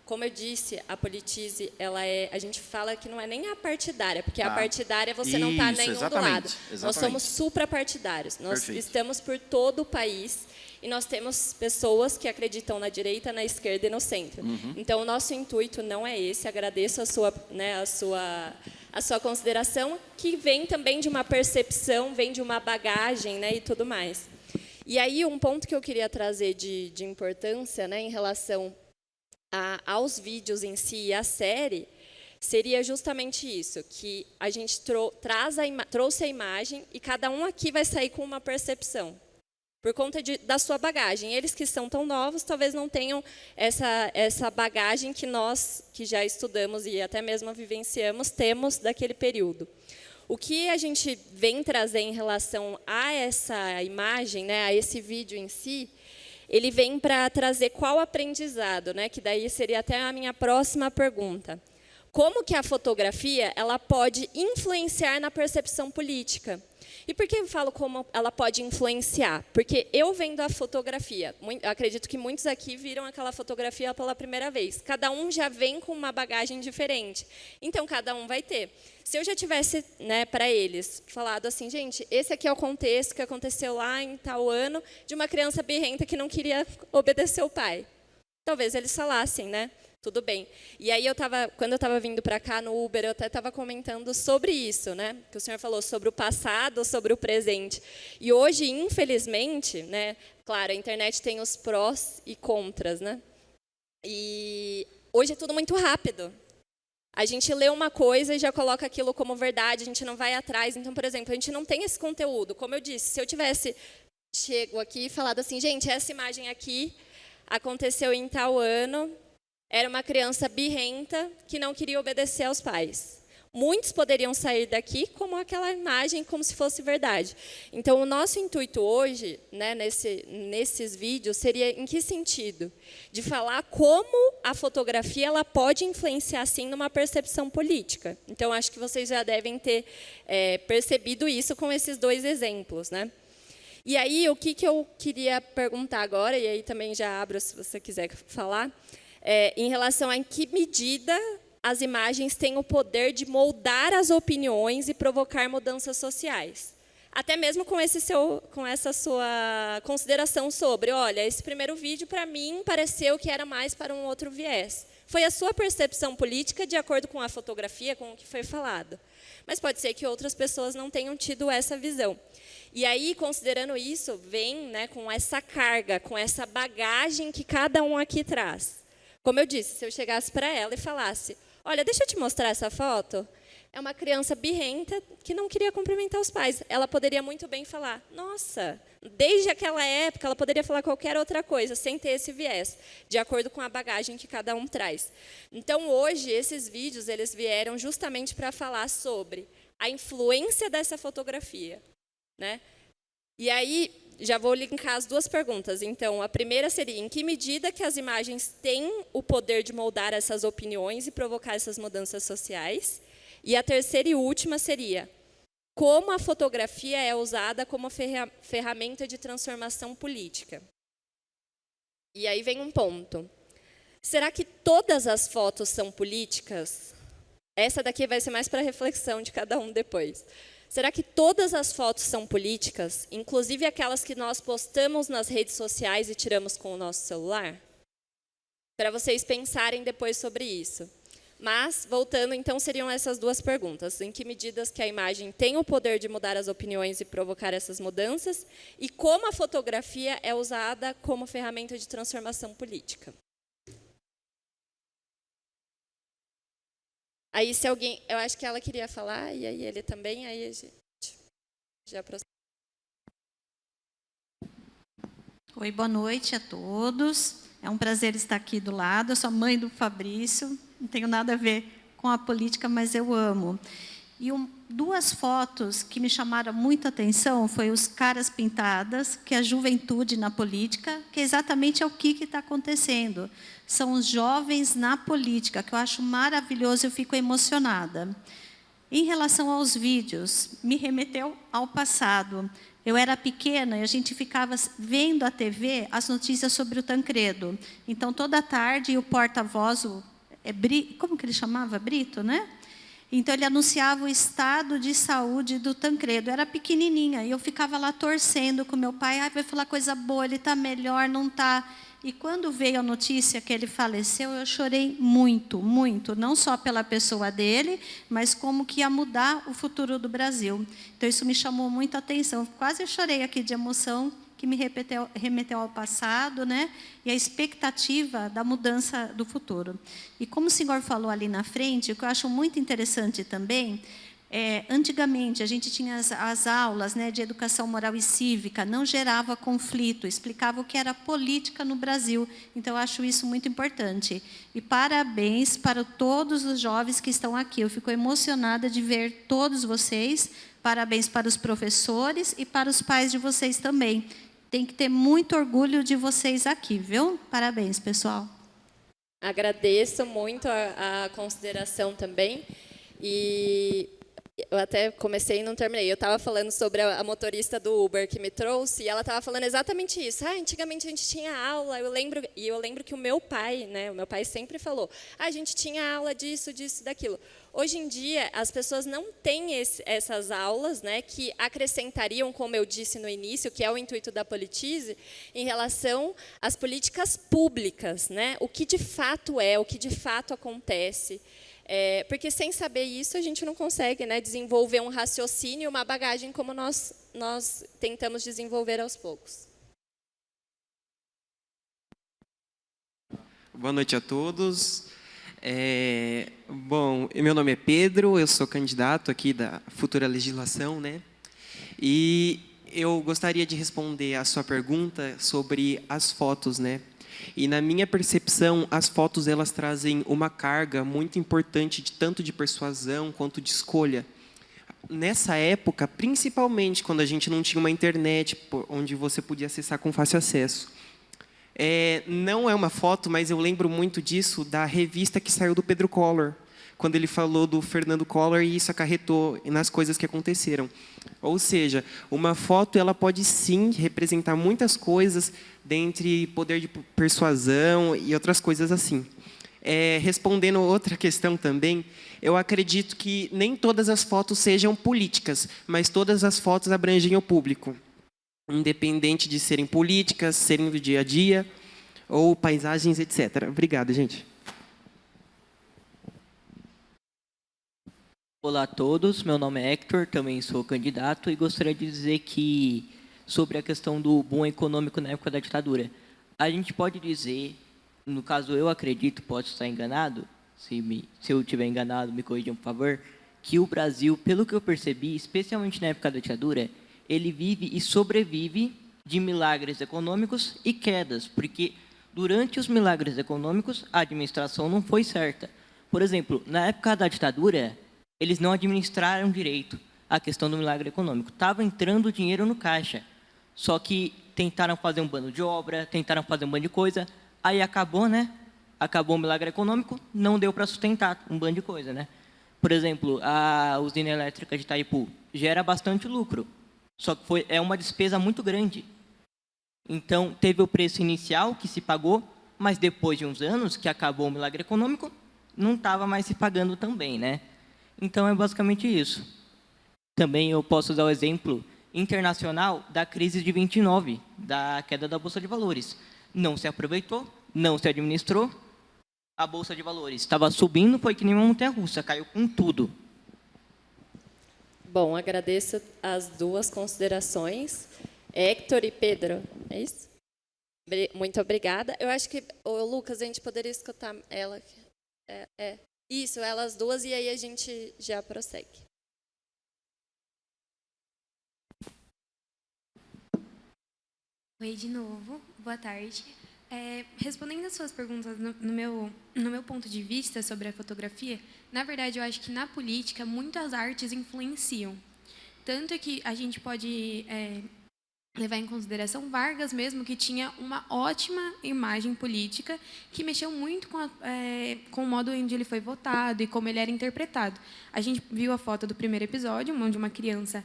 Como eu disse, a Politize, a gente fala que não é nem a partidária, porque a partidária você não está nenhum do lado. Exatamente. Nós somos suprapartidários, nós estamos por todo o país. E nós temos pessoas que acreditam na direita, na esquerda e no centro. Então, o nosso intuito não é esse. Agradeço a sua consideração, que vem também de uma percepção, vem de uma bagagem, né, e tudo mais. E aí, um ponto que eu queria trazer de importância, né, em relação aos vídeos em si e à série, seria justamente isso, que a gente trouxe a imagem e cada um aqui vai sair com uma percepção. Por conta da sua bagagem. Eles que são tão novos, talvez não tenham essa bagagem que nós, que já estudamos e até mesmo vivenciamos, temos daquele período. O que a gente vem trazer em relação a essa imagem, né, a esse vídeo em si, ele vem para trazer qual aprendizado, né, que daí seria até a minha próxima pergunta. Como que a fotografia ela pode influenciar na percepção política? E por que eu falo como ela pode influenciar? Porque eu vendo a fotografia, acredito que muitos aqui viram aquela fotografia pela primeira vez. Cada um já vem com uma bagagem diferente. Então, cada um vai ter. Se eu já tivesse, né, para eles, falado assim, gente, esse aqui é o contexto que aconteceu lá em tal ano, de uma criança birrenta que não queria obedecer o pai. Talvez eles falassem, né? Tudo bem. E aí, quando eu estava vindo para cá no Uber, eu até estava comentando sobre isso, né? Que o senhor falou sobre o passado, sobre o presente. E hoje, infelizmente, né? Claro, a internet tem os prós e contras, né? E hoje é tudo muito rápido. A gente lê uma coisa e já coloca aquilo como verdade, a gente não vai atrás. Então, por exemplo, a gente não tem esse conteúdo. Como eu disse, se eu tivesse chego aqui e falado assim, gente, essa imagem aqui aconteceu em tal ano, era uma criança birrenta que não queria obedecer aos pais. Muitos poderiam sair daqui como aquela imagem, como se fosse verdade. Então, o nosso intuito hoje, né, nesses vídeos, seria em que sentido? De falar como a fotografia ela pode influenciar, sim, numa percepção política. Então, acho que vocês já devem ter percebido isso com esses dois exemplos, né? E aí, o que eu queria perguntar agora, e aí também já abro se você quiser falar, em relação a em que medida as imagens têm o poder de moldar as opiniões e provocar mudanças sociais. Até mesmo com essa sua consideração sobre, olha, esse primeiro vídeo, para mim, pareceu que era mais para um outro viés. Foi a sua percepção política de acordo com a fotografia, com o que foi falado. Mas pode ser que outras pessoas não tenham tido essa visão. E aí, considerando isso, vem, né, com essa carga, com essa bagagem que cada um aqui traz. Como eu disse, se eu chegasse para ela e falasse, olha, deixa eu te mostrar essa foto. É uma criança birrenta que não queria cumprimentar os pais. Ela poderia muito bem falar, nossa, desde aquela época ela poderia falar qualquer outra coisa, sem ter esse viés, de acordo com a bagagem que cada um traz. Então, hoje, esses vídeos eles vieram justamente para falar sobre a influência dessa fotografia, né? E aí, já vou linkar as duas perguntas. Então, a primeira seria, em que medida que as imagens têm o poder de moldar essas opiniões e provocar essas mudanças sociais? E a terceira e última seria, como a fotografia é usada como ferramenta de transformação política? E aí vem um ponto. Será que todas as fotos são políticas? Essa daqui vai ser mais para reflexão de cada um depois. Será que todas as fotos são políticas, inclusive aquelas que nós postamos nas redes sociais e tiramos com o nosso celular? Para vocês pensarem depois sobre isso. Mas, voltando, então, seriam essas duas perguntas. Em que medidas que a imagem tem o poder de mudar as opiniões e provocar essas mudanças? E como a fotografia é usada como ferramenta de transformação política? Aí, se alguém... Eu acho que ela queria falar, e aí ele também, aí a gente já prossegue. Oi, boa noite a todos. É um prazer estar aqui do lado. Eu sou a mãe do Fabrício, não tenho nada a ver com a política, mas eu amo. E duas fotos que me chamaram muita atenção foi os Caras Pintadas, que é a juventude na política, que exatamente é o que está acontecendo. São os jovens na política, que eu acho maravilhoso, eu fico emocionada. Em relação aos vídeos, me remeteu ao passado. Eu era pequena e a gente ficava vendo a TV as notícias sobre o Tancredo. Então, toda tarde, o porta-voz, como que ele chamava? Brito, né? Então, ele anunciava o estado de saúde do Tancredo. Eu era pequenininha e eu ficava lá torcendo com meu pai. Vai falar coisa boa, ele está melhor, não está... E quando veio a notícia que ele faleceu, eu chorei muito, muito, não só pela pessoa dele, mas como que ia mudar o futuro do Brasil. Então, isso me chamou muito a atenção. Quase chorei aqui de emoção, que me remeteu ao passado, né? E a expectativa da mudança do futuro. E como o senhor falou ali na frente, o que eu acho muito interessante também... antigamente, a gente tinha as aulas, né, de educação moral e cívica, não gerava conflito, explicava o que era política no Brasil. Então, eu acho isso muito importante. E parabéns para todos os jovens que estão aqui. Eu fico emocionada de ver todos vocês. Parabéns para os professores e para os pais de vocês também. Tem que ter muito orgulho de vocês aqui, viu? Parabéns, pessoal. Agradeço muito a consideração também. E... eu até comecei e não terminei. Eu estava falando sobre a motorista do Uber que me trouxe, e ela estava falando exatamente isso. Antigamente a gente tinha aula, eu lembro que o meu pai, né, o meu pai sempre falou, a gente tinha aula disso, disso, daquilo. Hoje em dia, as pessoas não têm essas aulas, né, que acrescentariam, como eu disse no início, que é o intuito da Politize, em relação às políticas públicas, né, o que de fato é, o que de fato acontece. Porque sem saber isso, a gente não consegue, né, desenvolver um raciocínio e uma bagagem como nós tentamos desenvolver aos poucos. Boa noite a todos. Bom, meu nome é Pedro, eu sou candidato aqui da futura legislação, né? E eu gostaria de responder a sua pergunta sobre as fotos, né? E na minha percepção, as fotos elas trazem uma carga muito importante tanto de persuasão quanto de escolha. Nessa época, principalmente quando a gente não tinha uma internet onde você podia acessar com fácil acesso. Não é uma foto, mas eu lembro muito disso da revista que saiu do Pedro Collor, quando ele falou do Fernando Collor e isso acarretou nas coisas que aconteceram. Ou seja, uma foto ela pode sim representar muitas coisas, dentre poder de persuasão e outras coisas assim. Respondendo outra questão também, eu acredito que nem todas as fotos sejam políticas, mas todas as fotos abrangem o público, independente de serem políticas, serem do dia a dia, ou paisagens, etc. Obrigado, gente. Olá a todos, meu nome é Hector, também sou candidato e gostaria de dizer que, sobre a questão do boom econômico na época da ditadura, a gente pode dizer, no caso eu acredito, posso estar enganado, se eu estiver enganado, me corrijam por favor, que o Brasil, pelo que eu percebi, especialmente na época da ditadura, ele vive e sobrevive de milagres econômicos e quedas, porque durante os milagres econômicos a administração não foi certa. Por exemplo, na época da ditadura, eles não administraram direito a questão do milagre econômico. Estava entrando dinheiro no caixa, só que tentaram fazer um bando de obra, tentaram fazer um bando de coisa, aí acabou, né? Acabou o milagre econômico, não deu para sustentar um bando de coisa, né? Por exemplo, a usina elétrica de Itaipu gera bastante lucro, só que é uma despesa muito grande. Então, teve o preço inicial que se pagou, mas depois de uns anos que acabou o milagre econômico, não estava mais se pagando também, né? Então, é basicamente isso. Também eu posso usar o exemplo internacional da crise de 29, da queda da Bolsa de Valores. Não se aproveitou, não se administrou. A Bolsa de Valores estava subindo, foi que nem uma montanha-russa, caiu com tudo. Bom, agradeço as duas considerações. Hector e Pedro, é isso? Muito obrigada. Eu acho que, Lucas, a gente poderia escutar ela. Isso, elas duas, e aí a gente já prossegue. Oi, de novo. Boa tarde. Respondendo às suas perguntas, no meu ponto de vista sobre a fotografia, na verdade, eu acho que na política, muitas artes influenciam. Tanto que a gente pode levar em consideração Vargas mesmo, que tinha uma ótima imagem política, que mexeu muito com o modo onde ele foi votado e como ele era interpretado. A gente viu a foto do primeiro episódio, onde uma criança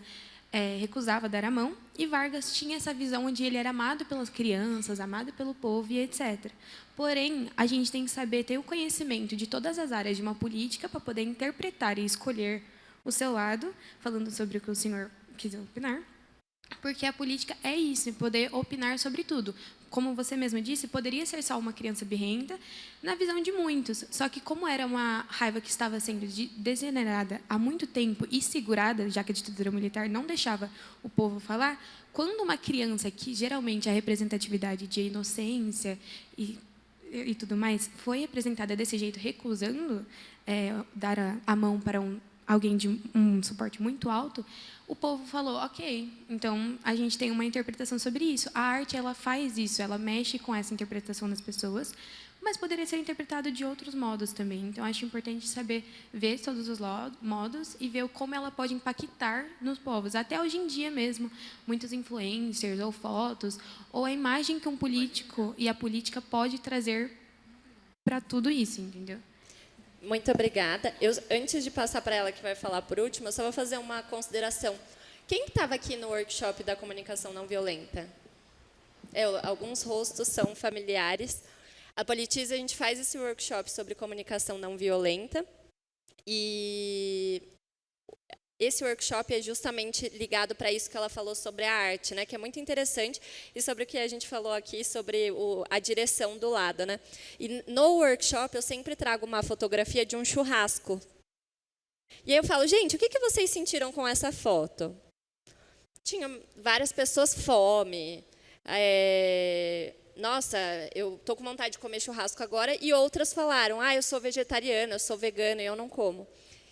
recusava dar a mão, e Vargas tinha essa visão onde ele era amado pelas crianças, amado pelo povo e etc. Porém, a gente tem que saber ter o conhecimento de todas as áreas de uma política para poder interpretar e escolher o seu lado, falando sobre o que o senhor quis opinar. Porque a política é isso, poder opinar sobre tudo. Como você mesmo disse, poderia ser só uma criança birrenta, na visão de muitos. Só que como era uma raiva que estava sendo degenerada há muito tempo e segurada, já que a ditadura militar não deixava o povo falar, quando uma criança, que geralmente é a representatividade de inocência e tudo mais, foi apresentada desse jeito, recusando dar a mão para alguém de um suporte muito alto, o povo falou, ok, então a gente tem uma interpretação sobre isso. A arte, ela faz isso, ela mexe com essa interpretação das pessoas, mas poderia ser interpretado de outros modos também. Então, acho importante saber ver todos os modos e ver como ela pode impactar nos povos. Até hoje em dia mesmo, muitos influencers ou fotos, ou a imagem que um político e a política pode trazer para tudo isso, entendeu? Muito obrigada. Antes de passar para ela, que vai falar por último, eu só vou fazer uma consideração. Quem estava aqui no workshop da comunicação não violenta? Alguns rostos são familiares. A Politize, a gente faz esse workshop sobre comunicação não violenta. E esse workshop é justamente ligado para isso que ela falou sobre a arte, né, que é muito interessante, e sobre o que a gente falou aqui sobre a direção do lado, né? E no workshop eu sempre trago uma fotografia de um churrasco. E aí eu falo, gente, o que vocês sentiram com essa foto? Tinha várias pessoas fome, nossa, eu tô com vontade de comer churrasco agora, e outras falaram, eu sou vegetariana, eu sou vegana e eu não como.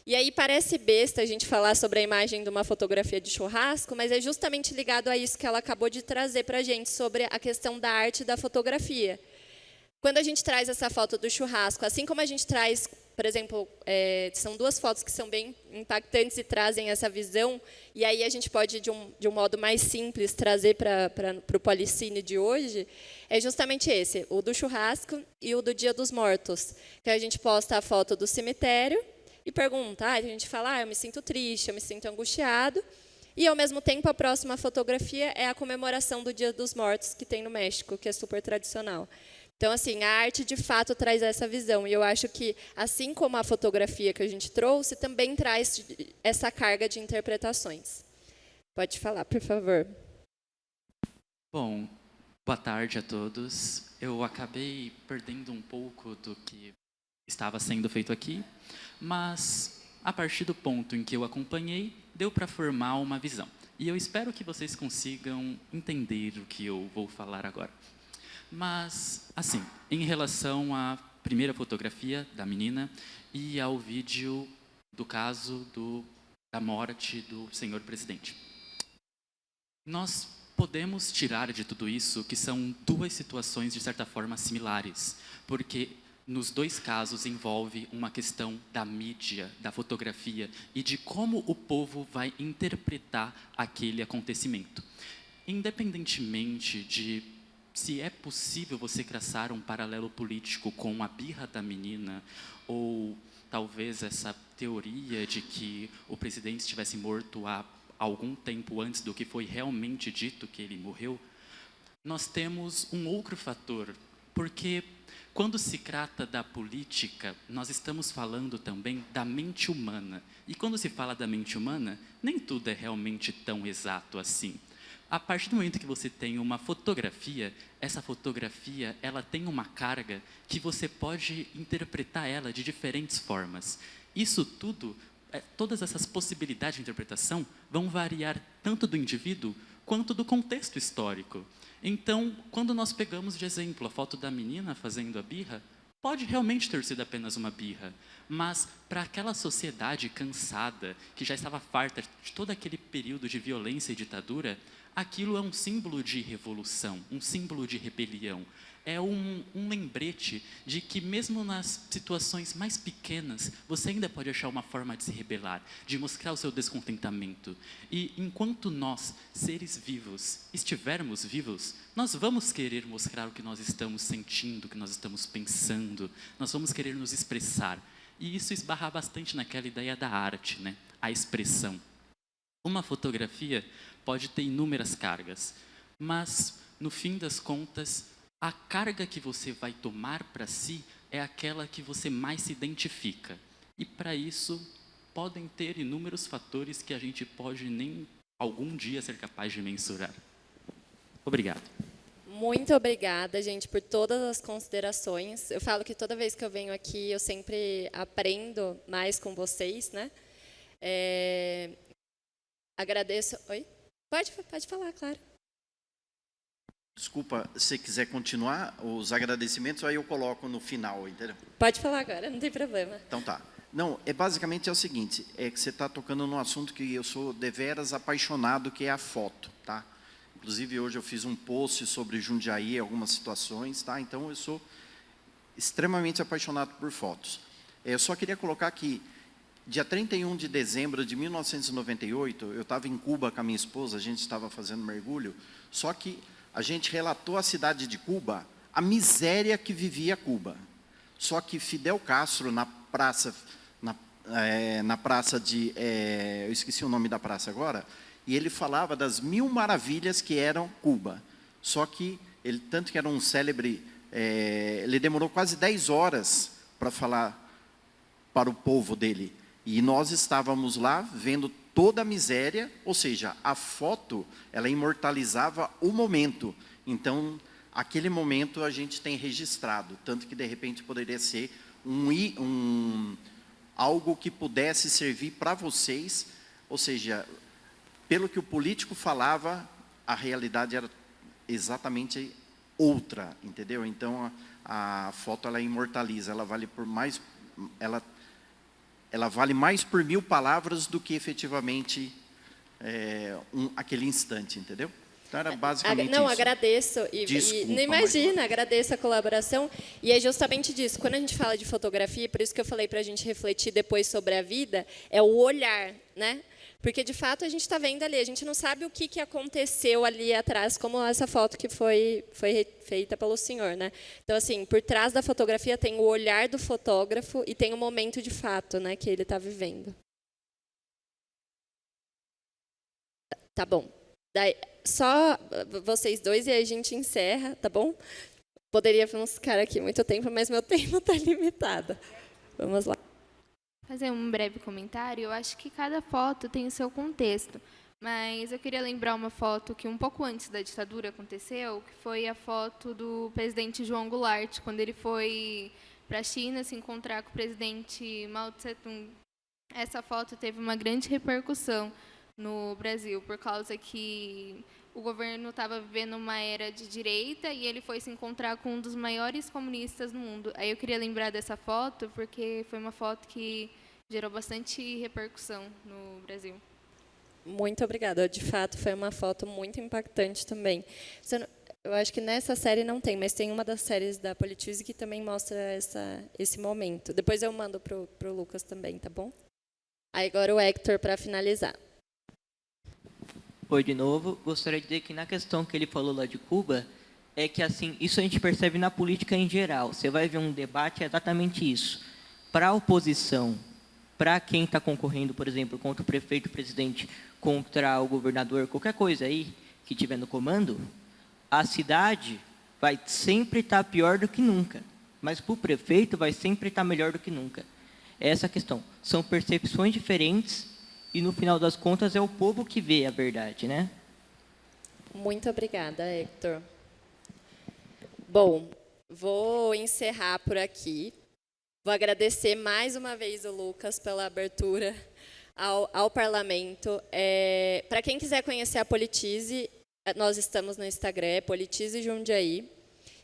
E aí parece besta a gente falar sobre a imagem de uma fotografia de churrasco, mas é justamente ligado a isso que ela acabou de trazer para a gente, sobre a questão da arte e da fotografia. Quando a gente traz essa foto do churrasco, assim como a gente traz, por exemplo, são duas fotos que são bem impactantes e trazem essa visão, e aí a gente pode, de um modo mais simples, trazer para o Policine de hoje, é justamente esse, o do churrasco e o do Dia dos Mortos, que a gente posta a foto do cemitério e pergunta, a gente fala, eu me sinto triste, eu me sinto angustiado, e, ao mesmo tempo, a próxima fotografia é a comemoração do Dia dos Mortos, que tem no México, que é super tradicional. Então, assim, a arte, de fato, traz essa visão. E eu acho que, assim como a fotografia que a gente trouxe, também traz essa carga de interpretações. Pode falar, por favor. Bom, boa tarde a todos. Eu acabei perdendo um pouco do que estava sendo feito aqui, mas, a partir do ponto em que eu acompanhei, deu para formar uma visão. E eu espero que vocês consigam entender o que eu vou falar agora. Mas, assim, em relação à primeira fotografia da menina e ao vídeo do caso da morte do senhor presidente. Nós podemos tirar de tudo isso que são duas situações, de certa forma, similares, porque nos dois casos envolve uma questão da mídia, da fotografia e de como o povo vai interpretar aquele acontecimento. Independentemente de se é possível você traçar um paralelo político com a birra da menina, ou talvez essa teoria de que o presidente estivesse morto há algum tempo antes do que foi realmente dito que ele morreu, nós temos um outro fator, porque quando se trata da política, nós estamos falando também da mente humana. E quando se fala da mente humana, nem tudo é realmente tão exato assim. A partir do momento que você tem uma fotografia, essa fotografia ela tem uma carga que você pode interpretar ela de diferentes formas. Isso tudo, todas essas possibilidades de interpretação vão variar tanto do indivíduo quanto do contexto histórico. Então, quando nós pegamos de exemplo a foto da menina fazendo a birra, pode realmente ter sido apenas uma birra, mas para aquela sociedade cansada, que já estava farta de todo aquele período de violência e ditadura, aquilo é um símbolo de revolução, um símbolo de rebelião. É um lembrete de que mesmo nas situações mais pequenas, você ainda pode achar uma forma de se rebelar, de mostrar o seu descontentamento. E enquanto nós, seres vivos, estivermos vivos, nós vamos querer mostrar o que nós estamos sentindo, o que nós estamos pensando, nós vamos querer nos expressar. E isso esbarra bastante naquela ideia da arte, né? A expressão. Uma fotografia pode ter inúmeras cargas, mas, no fim das contas, a carga que você vai tomar para si é aquela que você mais se identifica. E, para isso, podem ter inúmeros fatores que a gente pode nem algum dia ser capaz de mensurar. Obrigado. Muito obrigada, gente, por todas as considerações. Eu falo que toda vez que eu venho aqui, eu sempre aprendo mais com vocês, né? Agradeço... Oi? Pode falar, claro. Desculpa, se quiser continuar os agradecimentos, aí eu coloco no final, entendeu? Pode falar agora, não tem problema. Então tá. Não, basicamente é o seguinte, é que você está tocando num assunto que eu sou deveras apaixonado, que é a foto, tá? Inclusive, hoje eu fiz um post sobre Jundiaí, algumas situações, tá? Então, eu sou extremamente apaixonado por fotos. Eu só queria colocar que, dia 31 de dezembro de 1998, eu estava em Cuba com a minha esposa, a gente estava fazendo mergulho, só que a gente relatou à cidade de Cuba a miséria que vivia Cuba. Só que Fidel Castro, na praça de... eu esqueci o nome da praça agora, e ele falava das 1000 maravilhas que eram Cuba. Só que, tanto que era um célebre... ele demorou quase 10 horas para falar para o povo dele. E nós estávamos lá vendo toda a miséria, ou seja, a foto, ela imortalizava o momento. Então, aquele momento a gente tem registrado, tanto que de repente poderia ser algo que pudesse servir para vocês, ou seja, pelo que o político falava, a realidade era exatamente outra, entendeu? Então, a foto, ela imortaliza, ela vale por mais... Ela vale mais por 1000 palavras do que efetivamente aquele instante, entendeu? Então, era basicamente Não, isso. agradeço. Desculpa, não imagina, agradeço a colaboração. E é justamente disso. Quando a gente fala de fotografia, por isso que eu falei para a gente refletir depois sobre a vida, é o olhar, né? Porque, de fato, a gente está vendo ali, a gente não sabe o que aconteceu ali atrás, como essa foto que foi feita pelo senhor, né? Então, assim, por trás da fotografia tem o olhar do fotógrafo e tem o momento de fato, né, que ele está vivendo. Tá bom. Daí, só vocês dois e a gente encerra, tá bom? Poderia ficar aqui muito tempo, mas meu tempo está limitado. Vamos lá. Fazer um breve comentário. Eu acho que cada foto tem o seu contexto, mas eu queria lembrar uma foto que um pouco antes da ditadura aconteceu, que foi a foto do presidente João Goulart, quando ele foi para a China se encontrar com o presidente Mao Tse-tung. Essa foto teve uma grande repercussão no Brasil, por causa que o governo estava vivendo uma era de direita e ele foi se encontrar com um dos maiores comunistas do mundo. Aí eu queria lembrar dessa foto, porque foi uma foto que gerou bastante repercussão no Brasil. Muito obrigada. De fato, foi uma foto muito impactante também. Eu acho que nessa série não tem, mas tem uma das séries da Politize que também mostra esse momento. Depois eu mando para o Lucas também, tá bom? Aí agora o Hector para finalizar. Oi, de novo. Gostaria de dizer que na questão que ele falou lá de Cuba, é que assim, isso a gente percebe na política em geral. Você vai ver um debate, é exatamente isso. Para a oposição, para quem está concorrendo, por exemplo, contra o prefeito, o presidente, contra o governador, qualquer coisa aí que tiver no comando, a cidade vai sempre estar pior do que nunca. Mas para o prefeito vai sempre estar melhor do que nunca. É essa a questão. São percepções diferentes e, no final das contas, é o povo que vê a verdade, né? Muito obrigada, Hector. Bom, vou encerrar por aqui. Vou agradecer mais uma vez o Lucas pela abertura ao Parlamento. Para quem quiser conhecer a Politize, nós estamos no Instagram, Politize Jundiaí.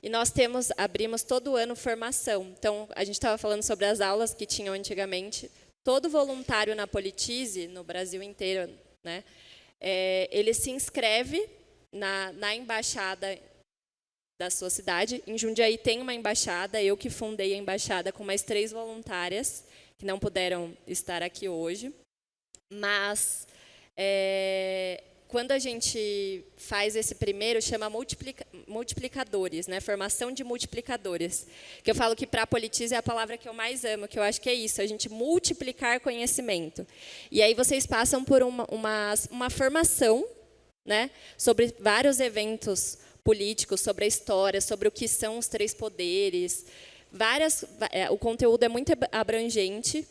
E nós abrimos todo ano formação. Então, a gente estava falando sobre as aulas que tinham antigamente. Todo voluntário na Politize, no Brasil inteiro, né, ele se inscreve na embaixada da sua cidade. Em Jundiaí tem uma embaixada, eu que fundei a embaixada com mais 3 voluntárias, que não puderam estar aqui hoje. Mas, quando a gente faz esse primeiro, chama multiplicadores, né? Formação de multiplicadores. Que eu falo que para a Politize é a palavra que eu mais amo, que eu acho que é isso, a gente multiplicar conhecimento. E aí vocês passam por uma formação, né? Sobre vários eventos políticos, sobre a história, sobre o que são os 3 poderes. O conteúdo é muito abrangente.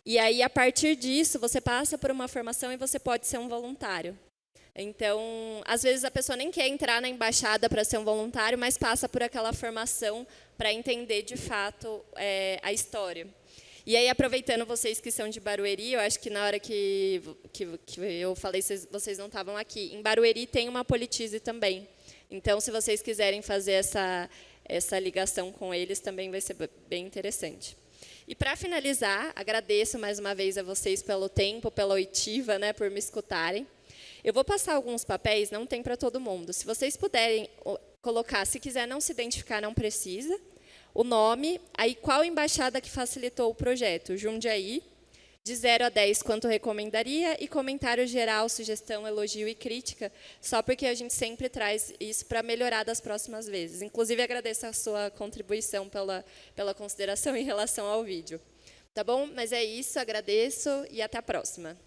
E aí, a partir disso, você passa por uma formação e você pode ser um voluntário. Então, às vezes a pessoa nem quer entrar na embaixada para ser um voluntário, mas passa por aquela formação para entender, de fato, a história. E aí, aproveitando vocês que são de Barueri, eu acho que na hora que eu falei, vocês não estavam aqui. Em Barueri tem uma Politize também. Então, se vocês quiserem fazer essa ligação com eles, também vai ser bem interessante. E, para finalizar, agradeço mais uma vez a vocês pelo tempo, pela oitiva, né, por me escutarem. Eu vou passar alguns papéis, não tem para todo mundo. Se vocês puderem colocar, se quiser não se identificar, não precisa, o nome, aí qual embaixada que facilitou o projeto, Jundiaí, de 0 a 10, quanto recomendaria, e comentário geral, sugestão, elogio e crítica, só porque a gente sempre traz isso para melhorar das próximas vezes. Inclusive, agradeço a sua contribuição pela consideração em relação ao vídeo. Tá bom? Mas é isso, agradeço e até a próxima.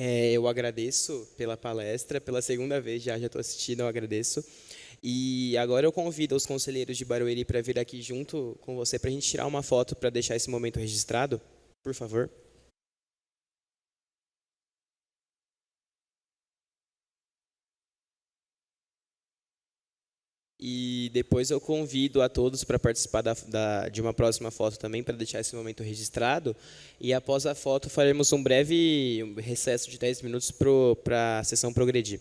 Eu agradeço pela palestra, pela segunda vez já estou assistindo, eu agradeço. E agora eu convido os conselheiros de Barueri para vir aqui junto com você para a gente tirar uma foto para deixar esse momento registrado, por favor. E depois eu convido a todos para participar de uma próxima foto também, para deixar esse momento registrado. E após a foto faremos um breve recesso de 10 minutos para a sessão progredir.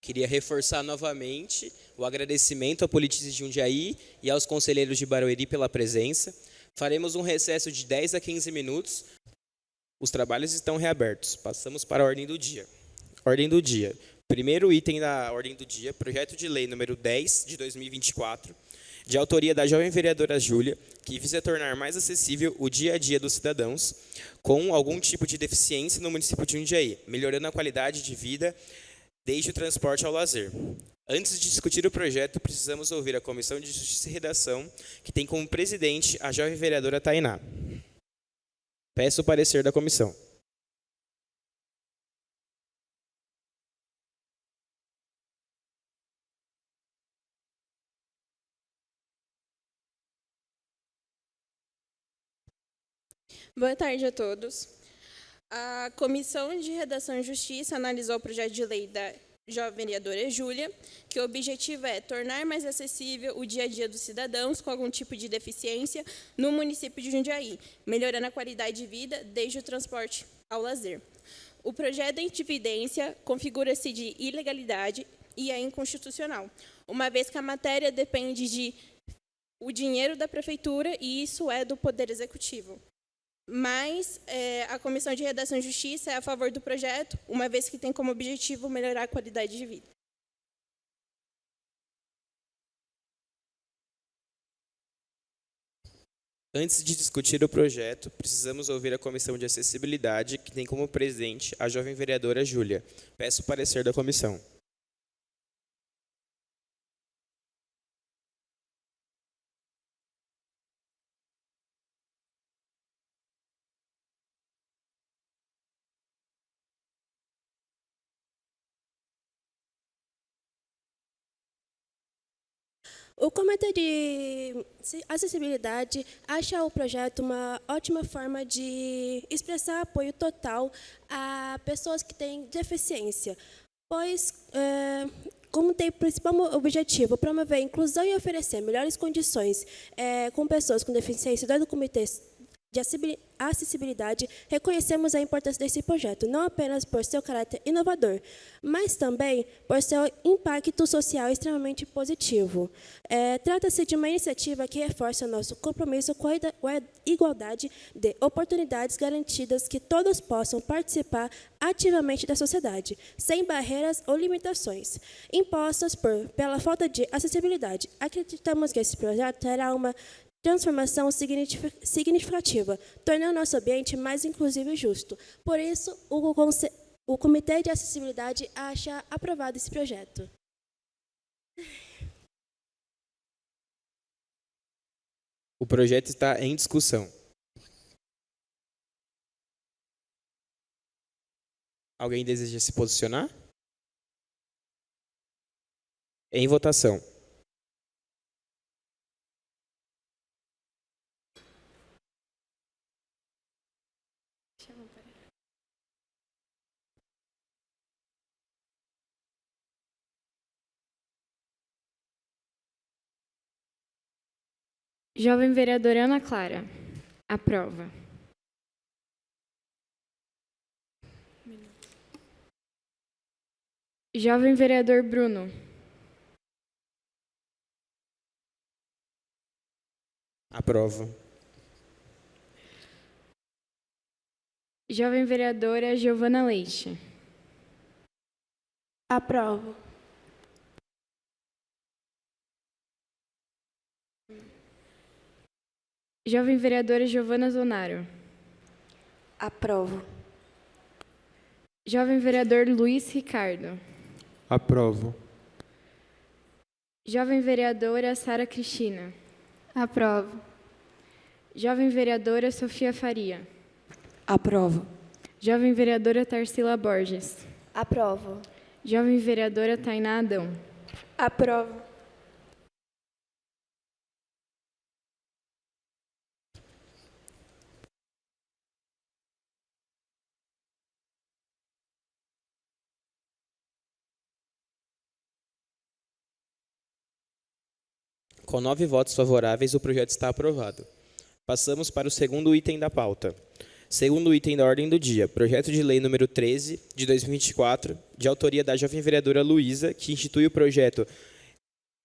Queria reforçar novamente o agradecimento à Politize Jundiaí e aos conselheiros de Barueri pela presença. Faremos um recesso de 10 a 15 minutos. Os trabalhos estão reabertos. Passamos para a ordem do dia. Ordem do dia. Primeiro item da ordem do dia, projeto de lei número 10 de 2024, de autoria da jovem vereadora Júlia, que visa tornar mais acessível o dia a dia dos cidadãos com algum tipo de deficiência no município de Jundiaí, melhorando a qualidade de vida desde o transporte ao lazer. Antes de discutir o projeto, precisamos ouvir a Comissão de Justiça e Redação, que tem como presidente a jovem vereadora Tainá. Peço o parecer da comissão. Boa tarde a todos. A Comissão de Redação e Justiça analisou o projeto de lei da jovem vereadora Júlia, que o objetivo é tornar mais acessível o dia a dia dos cidadãos com algum tipo de deficiência no município de Jundiaí, melhorando a qualidade de vida desde o transporte ao lazer. O projeto em evidência configura-se de ilegalidade e é inconstitucional, uma vez que a matéria depende de o dinheiro da prefeitura e isso é do Poder Executivo. Mas a Comissão de Redação e Justiça é a favor do projeto, uma vez que tem como objetivo melhorar a qualidade de vida. Antes de discutir o projeto, precisamos ouvir a Comissão de Acessibilidade, que tem como presidente a jovem vereadora Júlia. Peço o parecer da comissão. O Comitê de Acessibilidade acha o projeto uma ótima forma de expressar apoio total a pessoas que têm deficiência, pois, como tem o principal objetivo promover a inclusão e oferecer melhores condições com pessoas com deficiência dentro do Comitê de Acessibilidade, reconhecemos a importância desse projeto, não apenas por seu caráter inovador, mas também por seu impacto social extremamente positivo. Trata-se de uma iniciativa que reforça nosso compromisso com a igualdade de oportunidades garantidas que todos possam participar ativamente da sociedade, sem barreiras ou limitações impostas pela falta de acessibilidade. Acreditamos que esse projeto terá uma transformação significativa, tornando nosso ambiente mais inclusivo e justo. Por isso, o Comitê de Acessibilidade acha aprovado esse projeto. O projeto está em discussão. Alguém deseja se posicionar? Em votação. Jovem vereadora Ana Clara. Aprova. Jovem vereador Bruno. Aprova. Jovem vereadora Giovana Leite. Aprovo. Jovem vereadora Giovana Zonaro. Aprovo. Jovem vereador Luiz Ricardo. Aprovo. Jovem vereadora Sara Cristina. Aprovo. Jovem vereadora Sofia Faria. Aprovo. Jovem vereadora Tarsila Borges. Aprovo. Jovem vereadora Tainá Adão. Aprovo. Com 9 votos favoráveis, o projeto está aprovado. Passamos para o segundo item da pauta. Segundo item da ordem do dia, projeto de lei número 13, de 2024, de autoria da jovem vereadora Luísa, que institui o projeto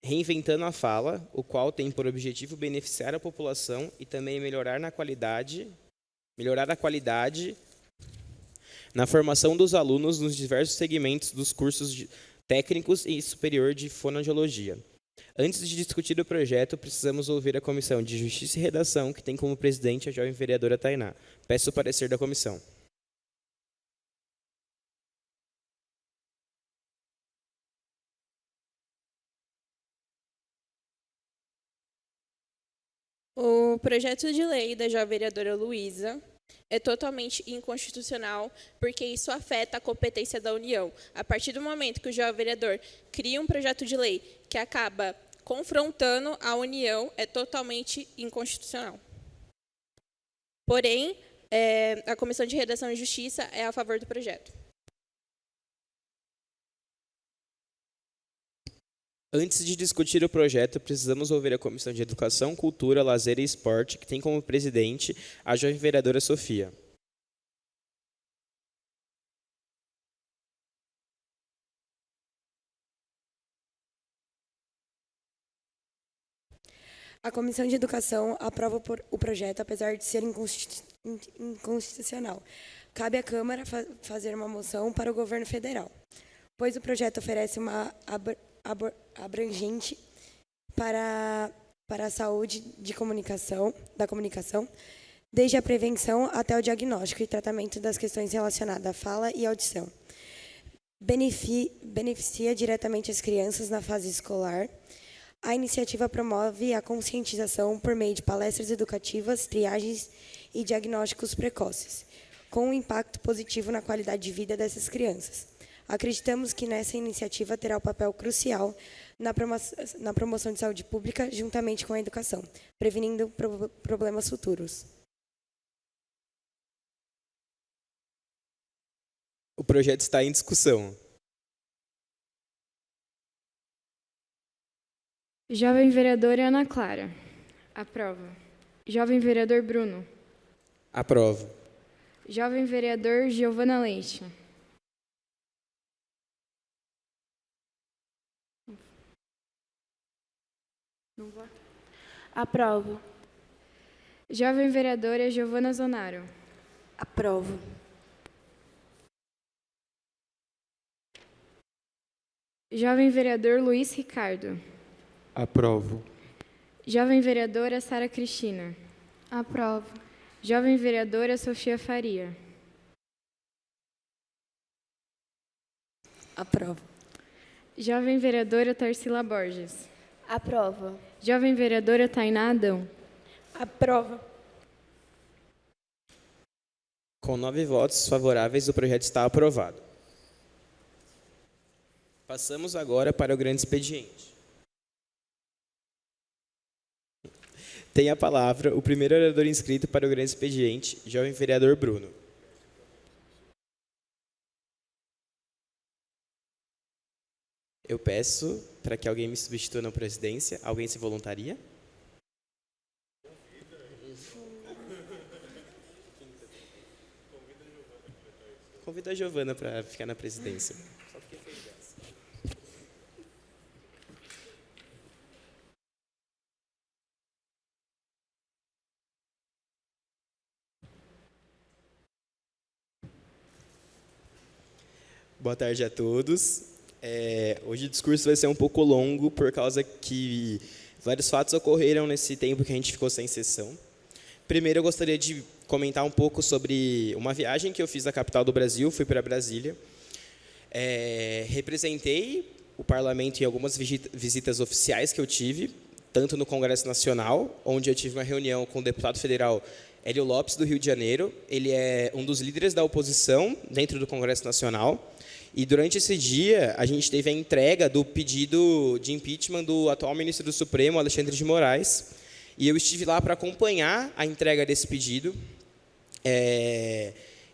Reinventando a Fala, o qual tem por objetivo beneficiar a população e também melhorar a qualidade na formação dos alunos nos diversos segmentos dos cursos técnicos e superior de fonoaudiologia. Antes de discutir o projeto, precisamos ouvir a Comissão de Justiça e Redação, que tem como presidente a jovem vereadora Tainá. Peço o parecer da comissão. O projeto de lei da jovem vereadora Luísa é totalmente inconstitucional, porque isso afeta a competência da União. A partir do momento que o jovem vereador cria um projeto de lei que acaba confrontando a União, é totalmente inconstitucional. Porém, a Comissão de Redação e Justiça é a favor do projeto. Antes de discutir o projeto, precisamos ouvir a Comissão de Educação, Cultura, Lazer e Esporte, que tem como presidente a jovem vereadora Sofia. A Comissão de Educação aprova o projeto, apesar de ser inconstitucional. Cabe à Câmara fazer uma moção para o governo federal, pois o projeto oferece uma abrangente para a saúde da comunicação, desde a prevenção até o diagnóstico e tratamento das questões relacionadas à fala e audição. Beneficia diretamente as crianças na fase escolar. A iniciativa promove a conscientização por meio de palestras educativas, triagens e diagnósticos precoces, com um impacto positivo na qualidade de vida dessas crianças. Acreditamos que nessa iniciativa terá um papel crucial na promoção de saúde pública, juntamente com a educação, prevenindo problemas futuros. O projeto está em discussão. Jovem vereadora Ana Clara. Aprova. Jovem vereador Bruno. Aprovo. Jovem vereador Giovana Leite. Não vota. Aprovo. Jovem vereadora Giovana Zonaro. Aprovo. Jovem vereador Luiz Ricardo. Aprovo. Jovem vereadora Sara Cristina. Aprovo. Jovem vereadora Sofia Faria. Aprovo. Jovem vereadora Tarsila Borges. Aprovo. Jovem vereadora Tainá Adão. Aprovo. Com 9 votos favoráveis, o projeto está aprovado. Passamos agora para o grande expediente. Tem a palavra o primeiro orador inscrito para o grande expediente, jovem vereador Bruno. Eu peço para que alguém me substitua na presidência. Alguém se voluntaria? Convida a Giovana para ficar na presidência. Só porque fez essa. Boa tarde a todos. Hoje o discurso vai ser um pouco longo, por causa que vários fatos ocorreram nesse tempo que a gente ficou sem sessão. Primeiro, eu gostaria de comentar um pouco sobre uma viagem que eu fiz à capital do Brasil, fui para Brasília. Representei o parlamento em algumas visitas oficiais que eu tive, tanto no Congresso Nacional, onde eu tive uma reunião com o deputado federal Hélio Lopes, do Rio de Janeiro. Ele é um dos líderes da oposição dentro do Congresso Nacional. E durante esse dia, a gente teve a entrega do pedido de impeachment do atual ministro do Supremo, Alexandre de Moraes. E eu estive lá para acompanhar a entrega desse pedido.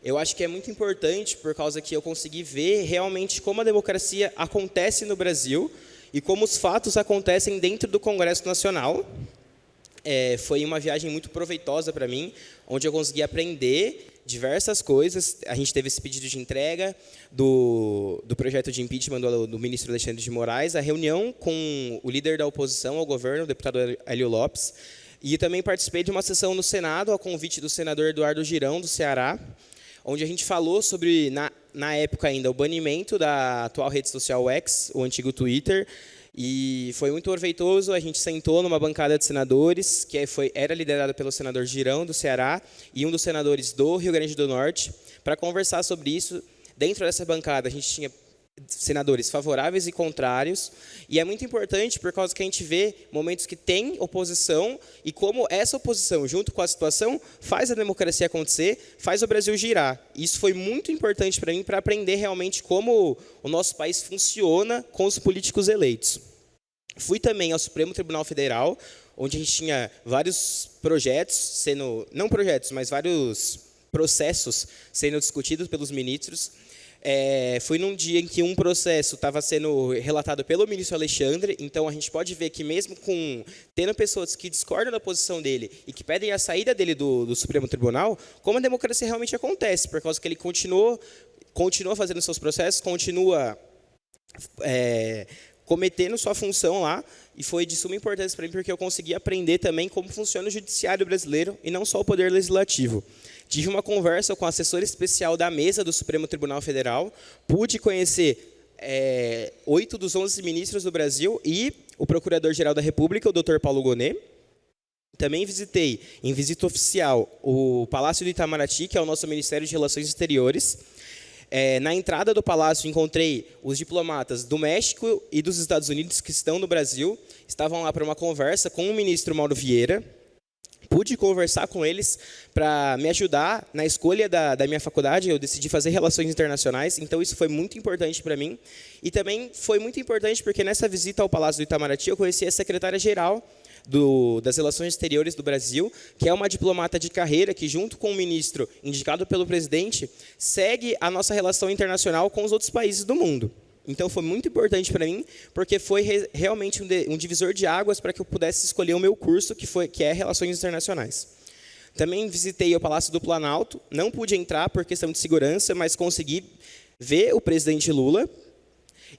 Eu acho que é muito importante, por causa que eu consegui ver realmente como a democracia acontece no Brasil e como os fatos acontecem dentro do Congresso Nacional. Foi uma viagem muito proveitosa para mim, onde eu consegui aprender diversas coisas. A gente teve esse pedido de entrega do projeto de impeachment do ministro Alexandre de Moraes, a reunião com o líder da oposição ao governo, o deputado Hélio Lopes, e também participei de uma sessão no Senado, ao convite do senador Eduardo Girão, do Ceará, onde a gente falou sobre, na época ainda, o banimento da atual rede social X, o antigo Twitter, e foi muito proveitoso. A gente sentou numa bancada de senadores, que era liderada pelo senador Girão, do Ceará, e um dos senadores do Rio Grande do Norte, para conversar sobre isso. Dentro dessa bancada, a gente tinha senadores favoráveis e contrários, e é muito importante por causa que a gente vê momentos que tem oposição e como essa oposição, junto com a situação, faz a democracia acontecer, faz o Brasil girar. Isso foi muito importante para mim, para aprender realmente como o nosso país funciona com os políticos eleitos. Fui também ao Supremo Tribunal Federal, onde a gente tinha vários projetos, não projetos, mas vários processos sendo discutidos pelos ministros. Foi num dia em que um processo estava sendo relatado pelo ministro Alexandre, então a gente pode ver que mesmo tendo pessoas que discordam da posição dele e que pedem a saída dele do Supremo Tribunal, como a democracia realmente acontece, por causa que ele continua fazendo seus processos, continua cometendo sua função lá, e foi de suma importância para mim, porque eu consegui aprender também como funciona o judiciário brasileiro e não só o poder legislativo. Tive uma conversa com o assessor especial da mesa do Supremo Tribunal Federal, pude conhecer 8 dos 11 ministros do Brasil e o Procurador-Geral da República, o Dr. Paulo Gonet. Também visitei, em visita oficial, o Palácio do Itamaraty, que é o nosso Ministério de Relações Exteriores. Na entrada do palácio, encontrei os diplomatas do México e dos Estados Unidos que estão no Brasil. Estavam lá para uma conversa com o ministro Mauro Vieira. Pude conversar com eles para me ajudar na escolha da minha faculdade. Eu decidi fazer Relações Internacionais, então isso foi muito importante para mim. E também foi muito importante porque nessa visita ao Palácio do Itamaraty eu conheci a secretária-geral das Relações Exteriores do Brasil, que é uma diplomata de carreira que, junto com o ministro indicado pelo presidente, segue a nossa relação internacional com os outros países do mundo. Então, foi muito importante para mim, porque foi realmente um divisor de águas para que eu pudesse escolher o meu curso, que é Relações Internacionais. Também visitei o Palácio do Planalto, não pude entrar por questão de segurança, mas consegui ver o presidente Lula.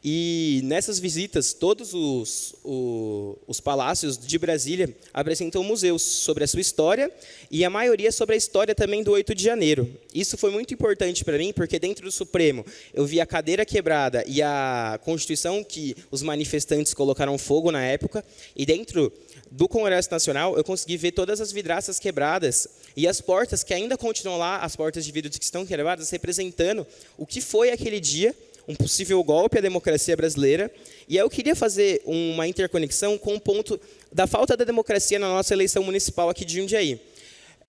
E nessas visitas, todos os palácios de Brasília apresentam museus sobre a sua história e a maioria sobre a história também do 8 de janeiro. Isso foi muito importante para mim, porque dentro do Supremo eu vi a cadeira quebrada e a Constituição que os manifestantes colocaram fogo na época, e dentro do Congresso Nacional eu consegui ver todas as vidraças quebradas e as portas que ainda continuam lá, as portas de vidro que estão quebradas, representando o que foi aquele dia, um possível golpe à democracia brasileira. E eu queria fazer uma interconexão com o ponto da falta da democracia na nossa eleição municipal aqui de Jundiaí.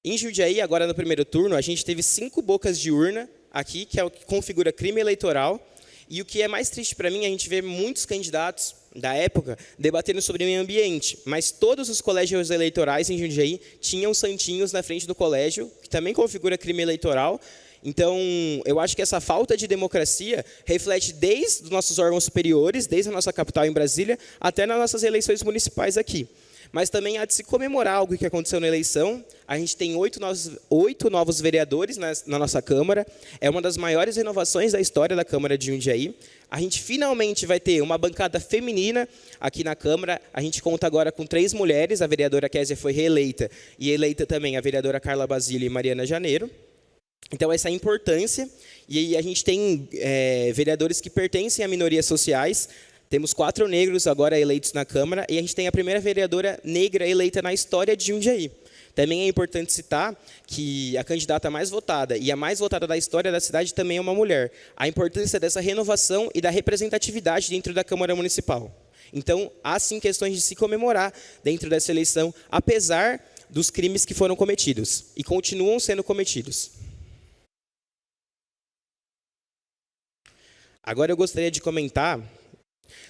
Em Jundiaí, agora no primeiro turno, a gente teve 5 bocas de urna aqui, que é o que configura crime eleitoral. E o que é mais triste para mim, a gente vê muitos candidatos da época debatendo sobre o meio ambiente, mas todos os colégios eleitorais em Jundiaí tinham santinhos na frente do colégio, que também configura crime eleitoral. Então, eu acho que essa falta de democracia reflete desde os nossos órgãos superiores, desde a nossa capital em Brasília, até nas nossas eleições municipais aqui. Mas também há de se comemorar algo que aconteceu na eleição. A gente tem 8 novos vereadores na nossa Câmara. É uma das maiores renovações da história da Câmara de Jundiaí. A gente finalmente vai ter uma bancada feminina aqui na Câmara. A gente conta agora com 3 mulheres. A vereadora Késia foi reeleita e eleita também a vereadora Carla Basílio e Mariana Janeiro. Então, essa é a importância. E aí a gente tem vereadores que pertencem a minorias sociais. Temos 4 negros agora eleitos na Câmara, e a gente tem a primeira vereadora negra eleita na história de Jundiaí. Também é importante citar que a candidata mais votada e a mais votada da história da cidade também é uma mulher. A importância dessa renovação e da representatividade dentro da Câmara Municipal. Então, há sim questões de se comemorar dentro dessa eleição, apesar dos crimes que foram cometidos e continuam sendo cometidos. Agora eu gostaria de comentar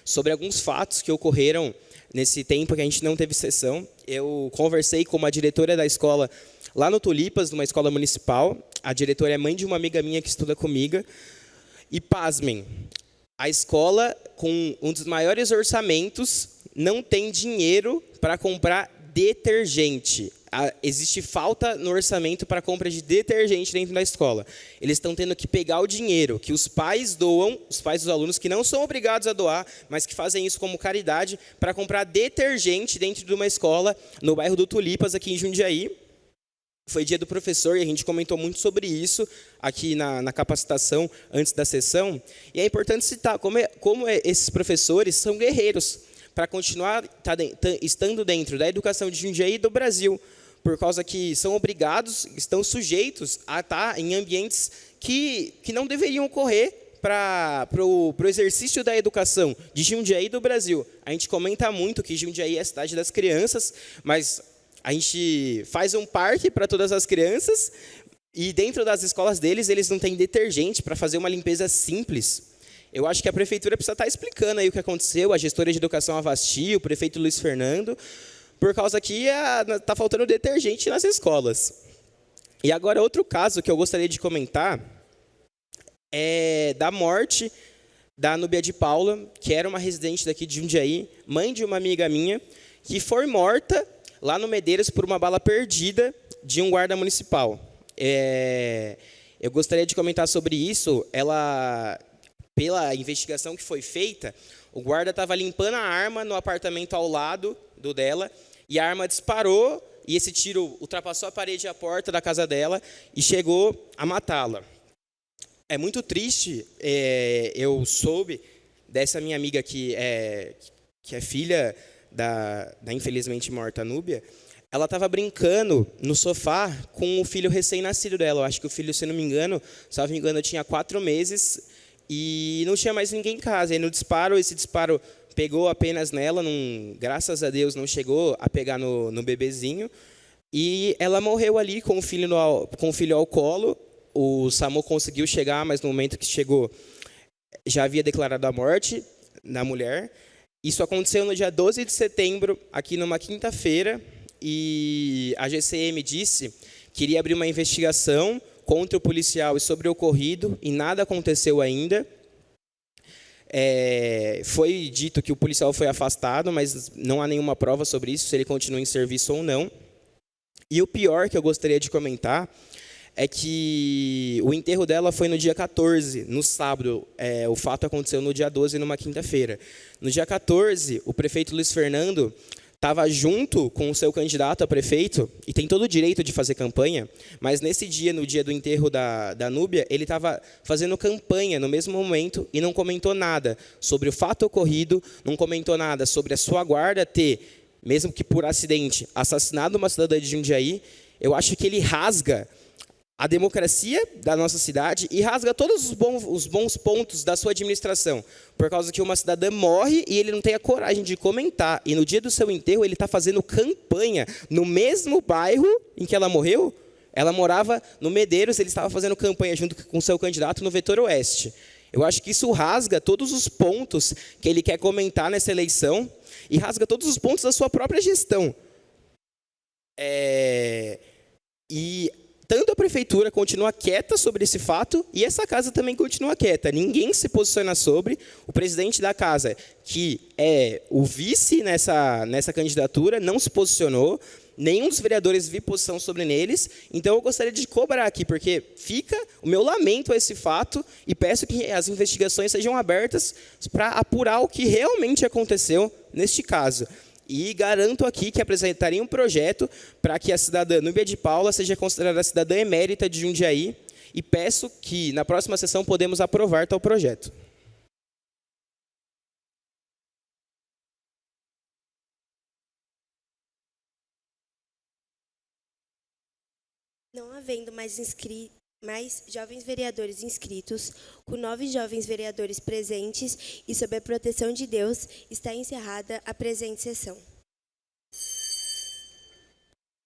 sobre alguns fatos que ocorreram nesse tempo que a gente não teve sessão. Eu conversei com uma diretora da escola lá no Tulipas, numa escola municipal. A diretora é mãe de uma amiga minha que estuda comigo. E pasmem, a escola, com um dos maiores orçamentos, não tem dinheiro para comprar detergente. existe falta no orçamento para a compra de detergente dentro da escola. Eles estão tendo que pegar o dinheiro que os pais doam, os pais dos alunos que não são obrigados a doar, mas que fazem isso como caridade, para comprar detergente dentro de uma escola no bairro do Tulipas, aqui em Jundiaí. Foi dia do professor e a gente comentou muito sobre isso aqui na capacitação antes da sessão. E é importante citar como esses professores são guerreiros para continuar estando dentro da educação de Jundiaí e do Brasil, por causa que são obrigados, estão sujeitos a estar em ambientes que não deveriam ocorrer para o exercício da educação de Jundiaí e do Brasil. A gente comenta muito que Jundiaí é a cidade das crianças, mas a gente faz um parque para todas as crianças e dentro das escolas deles, eles não têm detergente para fazer uma limpeza simples. Eu acho que a prefeitura precisa estar explicando aí o que aconteceu, a gestora de educação Avasti, o prefeito Luiz Fernando, por causa que está faltando detergente nas escolas. E agora, outro caso que eu gostaria de comentar é da morte da Núbia de Paula, que era uma residente daqui de Jundiaí, mãe de uma amiga minha, que foi morta lá no Medeiros por uma bala perdida de um guarda municipal. Eu gostaria de comentar sobre isso. Pela investigação que foi feita, o guarda estava limpando a arma no apartamento ao lado do dela, e a arma disparou, e esse tiro ultrapassou a parede e a porta da casa dela e chegou a matá-la. É muito triste, eu soube dessa minha amiga que é filha da infelizmente morta Núbia. Ela estava brincando no sofá com o filho recém-nascido dela. Eu acho que o filho, se não me engano, tinha 4 meses e não tinha mais ninguém em casa. E no disparo, esse disparo pegou apenas nela, graças a Deus não chegou a pegar no bebezinho. E ela morreu ali com o filho ao colo. O SAMU conseguiu chegar, mas no momento que chegou, já havia declarado a morte da mulher. Isso aconteceu no dia 12 de setembro, aqui numa quinta-feira, e a GCM disse que iria abrir uma investigação contra o policial e sobre o ocorrido, e nada aconteceu ainda. Foi dito que o policial foi afastado, mas não há nenhuma prova sobre isso, se ele continua em serviço ou não. E o pior que eu gostaria de comentar é que o enterro dela foi no dia 14, no sábado. O fato aconteceu no dia 12, numa quinta-feira. No dia 14, o prefeito Luiz Fernando estava junto com o seu candidato a prefeito, e tem todo o direito de fazer campanha, mas nesse dia, no dia do enterro da Núbia, ele estava fazendo campanha no mesmo momento e não comentou nada sobre o fato ocorrido, não comentou nada sobre a sua guarda ter, mesmo que por acidente, assassinado uma cidadã de Jundiaí. Eu acho que ele rasga a democracia da nossa cidade e rasga todos os bons pontos da sua administração, por causa que uma cidadã morre e ele não tem a coragem de comentar, e no dia do seu enterro ele está fazendo campanha no mesmo bairro em que ela morreu. Ela morava no Medeiros, ele estava fazendo campanha junto com o seu candidato no Vetor Oeste. Eu acho que isso rasga todos os pontos que ele quer comentar nessa eleição e rasga todos os pontos da sua própria gestão. E tanto a prefeitura continua quieta sobre esse fato, e essa casa também continua quieta. Ninguém se posiciona sobre. O presidente da casa, que é o vice nessa candidatura, não se posicionou. Nenhum dos vereadores viu posição sobre neles. Então, eu gostaria de cobrar aqui, porque fica o meu lamento a esse fato, e peço que as investigações sejam abertas para apurar o que realmente aconteceu neste caso. E garanto aqui que apresentaria um projeto para que a cidadã Núbia de Paula seja considerada a cidadã emérita de Jundiaí, e peço que na próxima sessão podemos aprovar tal projeto. Não havendo mais jovens vereadores inscritos, com 9 jovens vereadores presentes e sob a proteção de Deus, está encerrada a presente sessão.